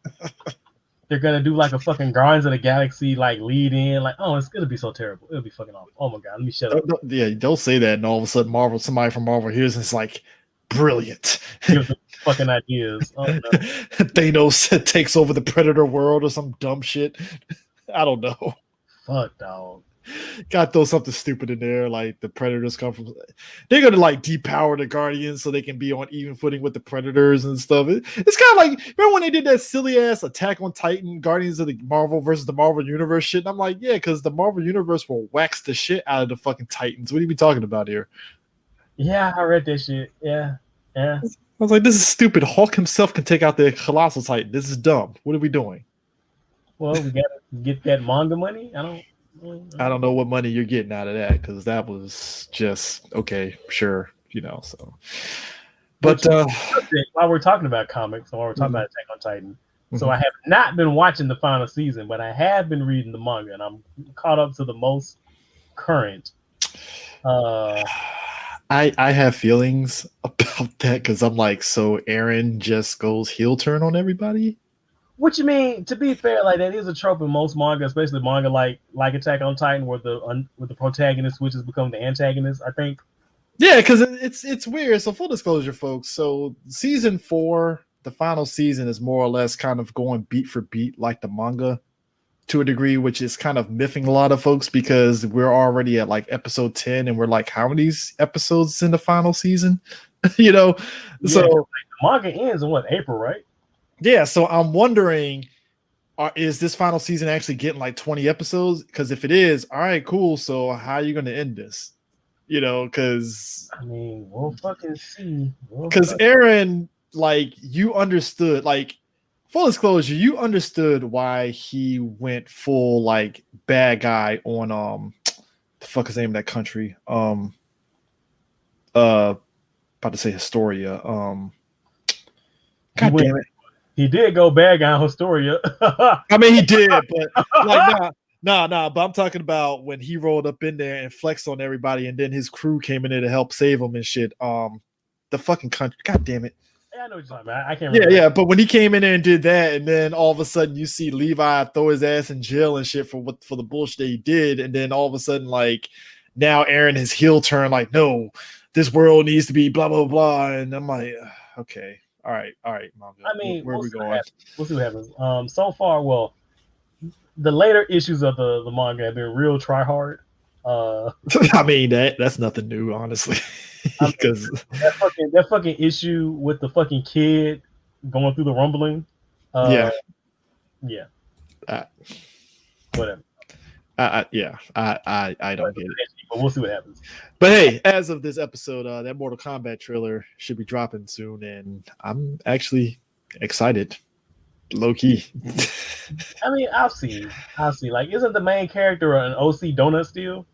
they're gonna do like a fucking Guardians of the Galaxy like lead in? Like, oh, it's gonna be so terrible. It'll be fucking awful. Oh my god, let me shut up. Yeah, don't say that, and all of a sudden somebody from Marvel hears and it's like, brilliant. Give them fucking ideas. Oh, no. Thanos takes over the Predator world or some dumb shit. I don't know. Fuck, dog. Gotta throw something stupid in there, like the Predators come from. They're gonna like depower the Guardians so they can be on even footing with the Predators and stuff. It's kind of like, remember when they did that silly ass Attack on Titan, Guardians of the Marvel versus the Marvel Universe shit? And I'm like, yeah, because the Marvel Universe will wax the shit out of the fucking Titans. What are you be talking about here? Yeah, I read that shit. Yeah. I was like, this is stupid. Hulk himself can take out the Colossal Titan. This is dumb. What are we doing? Well, we gotta get that manga money. I don't know what money you're getting out of that, because that was just okay, sure, so. But while we're talking about comics, while we're talking about Attack on Titan, so I have not been watching the final season, but I have been reading the manga, and I'm caught up to the most current. I have feelings about that, because I'm like, so Eren just goes heel turn on everybody? What you mean? To be fair, like that is a trope in most manga, especially manga like Attack on Titan, where the protagonist switches become the antagonist. I think. Yeah, because it's weird. So full disclosure, folks. So season 4, the final season, is more or less kind of going beat for beat like the manga, to a degree, which is kind of miffing a lot of folks, because we're already at like episode 10, and we're like, how many episodes in the final season? So like the manga ends in April, right? Yeah, so I'm wondering, is this final season actually getting like 20 episodes? Because if it is, all right, cool. So how are you going to end this? Because I mean, we'll fucking see. Because Eren, like, you understood, like, full disclosure, you understood why he went full like bad guy on the fuck is the name of that country? About to say Historia. God damn it. He did go bad guy on Historia. I mean, he did, but like, nah. But I'm talking about when he rolled up in there and flexed on everybody, and then his crew came in there to help save him and shit. The fucking country. God damn it. Yeah, I know what you're talking about. I can't remember. Yeah. But when he came in there and did that, and then all of a sudden you see Levi throw his ass in jail and shit for the bullshit that he did, and then all of a sudden, like, now Eren his heel turn, like, no, this world needs to be blah blah blah, and I'm like, okay. All right, manga. I mean, where are we going? We'll see what happens. So far, well, the later issues of the manga have been real try hard. I mean, that's nothing new, honestly. Because that fucking issue with the fucking kid going through the rumbling. Yeah. Whatever. I don't get it. But we'll see what happens. But hey, as of this episode, that Mortal Kombat trailer should be dropping soon, and I'm actually excited. Low key. I mean, I'll see. Like, isn't the main character an OC donut still?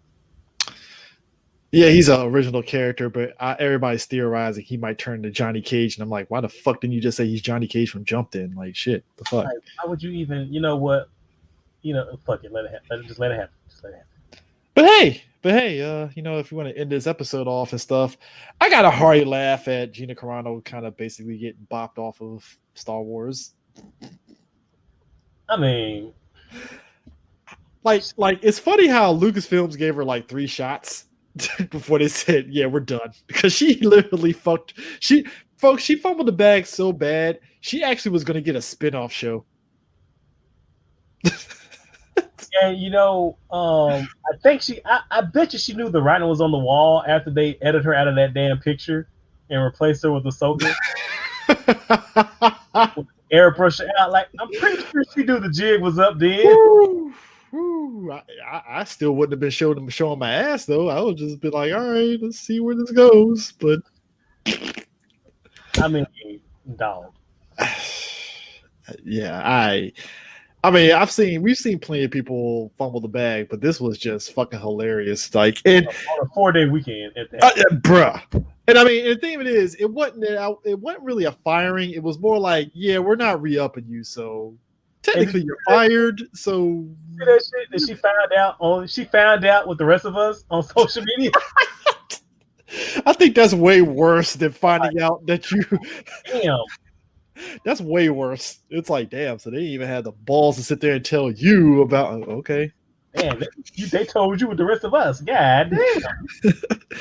Yeah, he's an original character, but everybody's theorizing he might turn to Johnny Cage, and I'm like, why the fuck didn't you just say he's Johnny Cage from Jumped In? Like, shit, the fuck. Like, why would you even? You know what? Fuck it. Let it happen. Just let it happen. But hey, if you want to end this episode off and stuff, I got a hearty laugh at Gina Carano kind of basically getting bopped off of Star Wars. I mean, like it's funny how Lucasfilms gave her like 3 shots before they said, yeah, we're done, because she literally she fumbled the bag so bad she actually was going to get a spin-off show. And I think I bet you she knew the writing was on the wall after they edited her out of that damn picture and replaced her with Ahsoka. Airbrush out. Like, I'm pretty sure she knew the jig was up then. I still wouldn't have been showing my ass though. I would just be like, all right, let's see where this goes. But I mean, dog. Yeah, I mean, we've seen plenty of people fumble the bag, but this was just fucking hilarious. Like, and on a 4-day weekend at that, bruh. And I mean, the thing of it is, it wasn't really a firing. It was more like, yeah, we're not re-upping you, so technically you're fired. So see that shit that she found out with the rest of us on social media. I think that's way worse than finding out that you. Damn. That's way worse. It's like, damn, so they even had the balls to sit there and tell you about, okay. Damn, they told you with the rest of us. God damn.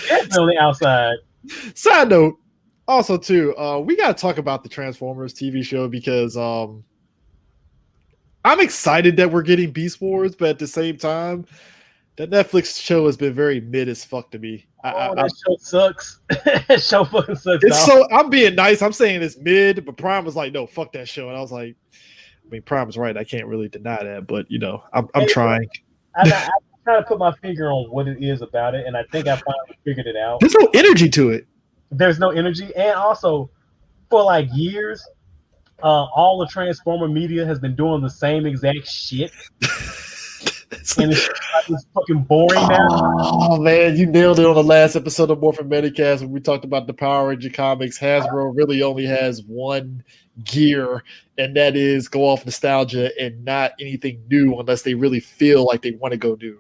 That's on the outside. Side note, also, too, we got to talk about the Transformers TV show, because I'm excited that we're getting Beast Wars, but at the same time, That Netflix show has been very mid as fuck to me. That show sucks. That show fucking sucks. It's so I'm being nice. I'm saying it's mid, but Prime was like, no, fuck that show. And I was like, I mean, Prime's right. I can't really deny that, but I'm trying. I'm trying to put my finger on what it is about it, and I think I finally figured it out. There's no energy to it. There's no energy, and also for like years, all the Transformer media has been doing the same exact shit. And it's fucking boring now. Oh man, you nailed it on the last episode of Morphin Medicast when we talked about the Power Ranger comics. Hasbro really only has one gear, and that is go off nostalgia and not anything new unless they really feel like they want to go new.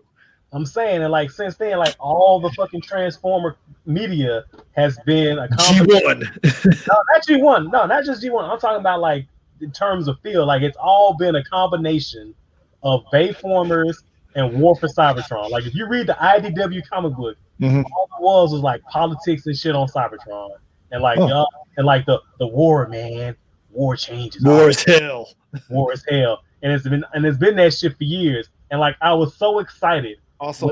I'm saying, and like since then, like all the fucking Transformer media has been a G1. No, not G1. No, not just G1. I'm talking about like in terms of feel. Like it's all been a combination of Bayformers and War for Cybertron. Like if you read the IDW comic book, all it was like politics and shit on Cybertron, and like the war, man, war changes. War is hell. War is hell, and it's been that shit for years. And like I was so excited. Also,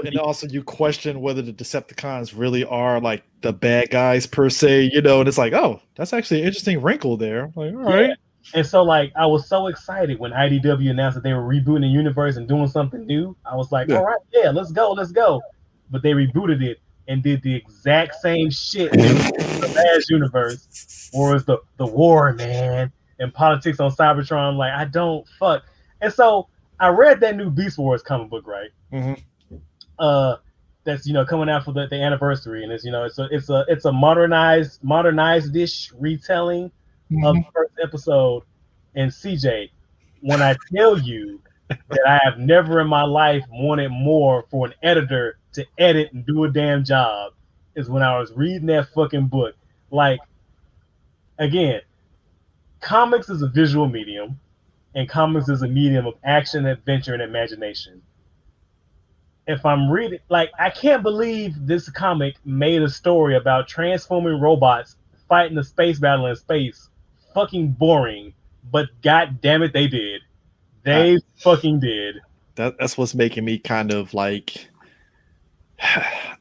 you question whether the Decepticons really are like the bad guys per se, and it's like, oh, that's actually an interesting wrinkle there. Like, all right. And so, like, I was so excited when IDW announced that they were rebooting the universe and doing something new. I was like, all right, yeah, let's go. But they rebooted it and did the exact same shit in the last universe, whereas the war, man, and politics on Cybertron. Like, I don't fuck. And so I read that new Beast Wars comic book, right? That's coming out for the anniversary, and it's a modernized-ish retelling of the first episode. And CJ, when I tell you that I have never in my life wanted more for an editor to edit and do a damn job, is when I was reading that fucking book. Like, again, comics is a visual medium, and comics is a medium of action, adventure, and imagination. If I'm reading, like, I can't believe this comic made a story about transforming robots fighting a space battle in space. Fucking boring, but god damn it, they did. They fucking did. That's what's making me kind of like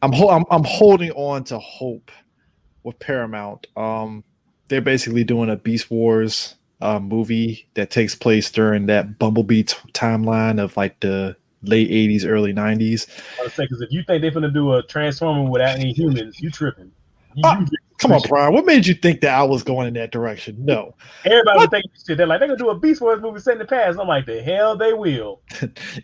I'm holding on to hope with Paramount. They're basically doing a Beast Wars movie that takes place during that Bumblebee timeline of like the late 80s, early 90s. I was saying, because if you think they're gonna do a Transformer without any humans, you tripping. Come on, Brian. What made you think that I was going in that direction? No. Everybody was thinking shit. They're like, they're going to do a Beast Wars movie set in the past. I'm like, the hell they will.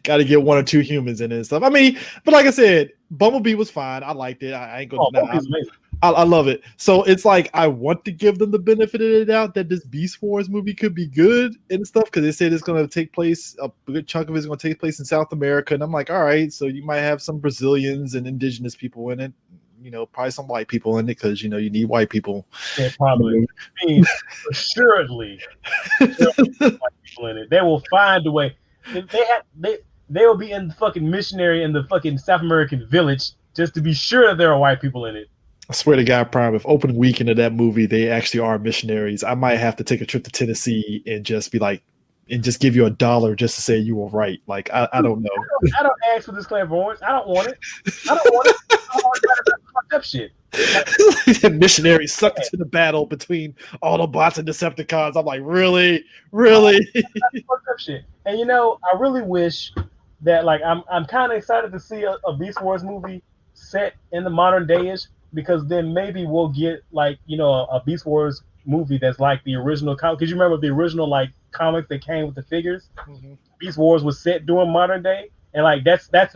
Got to get one or two humans in it and stuff. I mean, but like I said, Bumblebee was fine. I liked it. I ain't going to I love it. So it's like I want to give them the benefit of the doubt that this Beast Wars movie could be good and stuff, because they said it's going to take place, a good chunk of it is going to take place in South America. And I'm like, all right, so you might have some Brazilians and indigenous people in it. Probably some white people in it, because you need white people. Yeah, probably. I mean, assuredly, white people in it. They will find a way. They will be in the fucking missionary in the fucking South American village just to be sure that there are white people in it. I swear to God, Prime, if opening weekend of that movie they actually are missionaries, I might have to take a trip to Tennessee and just be like, and just give you $1 just to say you were right. Like, I don't know. I don't ask for this clairvoyance. I don't want it. I don't want that fucked up shit. Missionaries sucked to the battle between Autobots and Decepticons. I'm like, really? That's fucked up shit. And I really wish that, like, I'm kind of excited to see a Beast Wars movie set in the modern day-ish, because then maybe we'll get like a Beast Wars movie that's like the original comic. Because you remember the original like comics that came with the figures. Beast Wars was set during modern day, and like that's a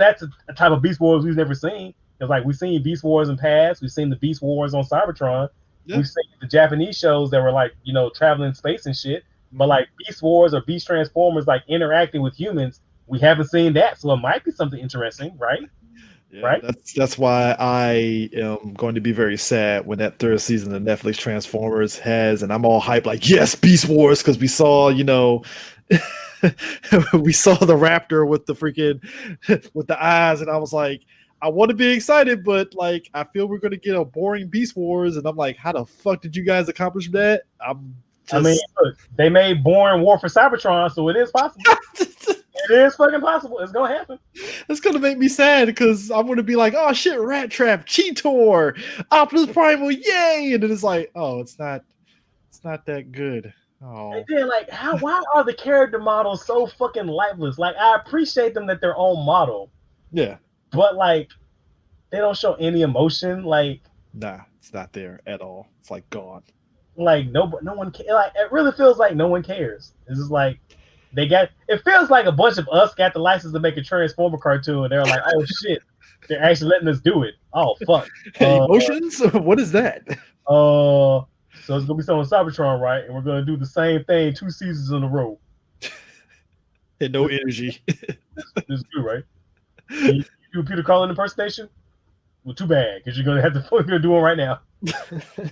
type of Beast Wars we've never seen. Because like we've seen Beast Wars in past, we've seen the Beast Wars on Cybertron, we've seen the Japanese shows that were like traveling in space and shit. But like Beast Wars or Beast Transformers like interacting with humans, we haven't seen that. So it might be something interesting, right? Yeah, right. That's why I am going to be very sad when that third season of Netflix Transformers has, and I'm all hyped like, yes, Beast Wars, because we saw, we saw the Raptor with the freaking with the eyes, and I was like, I want to be excited, but like I feel we're going to get a boring Beast Wars, and I'm like, how the fuck did you guys accomplish that? I mean, look, they made boring War for Cybertron, so it is possible. It is fucking possible. It's gonna happen. That's gonna make me sad because I'm gonna be like, oh shit, Rat Trap, Cheetor, Optimus Primal, yay! And then it's like, oh, it's not that good. Oh, And then like, why are the character models so fucking lifeless? Like, I appreciate them that they're own model, yeah, but like, they don't show any emotion. Like, nah, it's not there at all. It's like gone. like no one cares. Like, it really feels like no one cares. It's just like it feels like a bunch of us got the license to make a Transformer cartoon, and they're like, oh shit, they're actually letting us do it. Oh fuck. Emotions? What is that? So it's gonna be something Cybertron, right? And we're gonna do the same thing 2 seasons in a row. And no energy. This is good, right? You do a Peter Cullen impersonation? Well, too bad, because you're gonna have to fucking do it right now.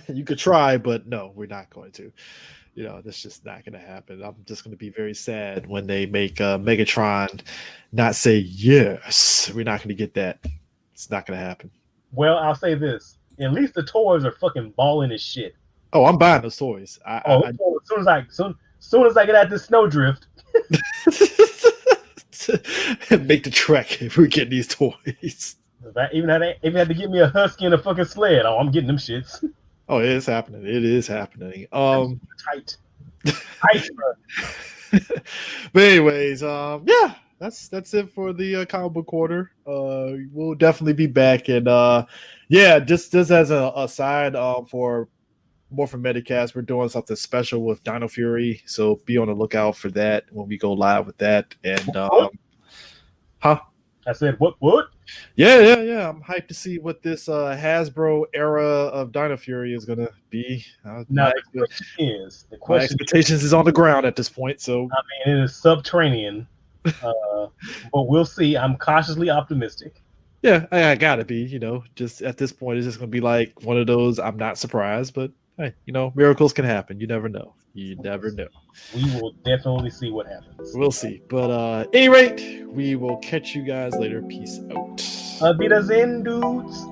You could try, but no, we're not going to. You know, that's just not going to happen. I'm just going to be very sad when they make Megatron not say yes. We're not going to get that. It's not going to happen. Well, I'll say this: at least the toys are fucking balling as shit. Oh, I'm buying those toys. As soon as I get out this snowdrift, make the trek if we get these toys. if I even had to get me a husky and a fucking sled, oh, I'm getting them shits. Oh, it is happening. It is happening. Tight, bro. But anyways, yeah, that's it for the comic book quarter. We'll definitely be back, and yeah, just as a aside, for more from Medicast, we're doing something special with Dino Fury, so be on the lookout for that when we go live with that. And I said, what? Yeah. I'm hyped to see what this Hasbro era of Dino Fury is gonna be. Now the question expectations is on the ground at this point. So I mean, it is subterranean, but we'll see. I'm cautiously optimistic. Yeah, I gotta be. You know, just at this point, it's just gonna be like one of those. I'm not surprised, but hey, you know, miracles can happen. You never know. You never know. We will definitely see what happens. We'll see. But at any rate, we will catch you guys later. Peace out. Be the Zen dudes.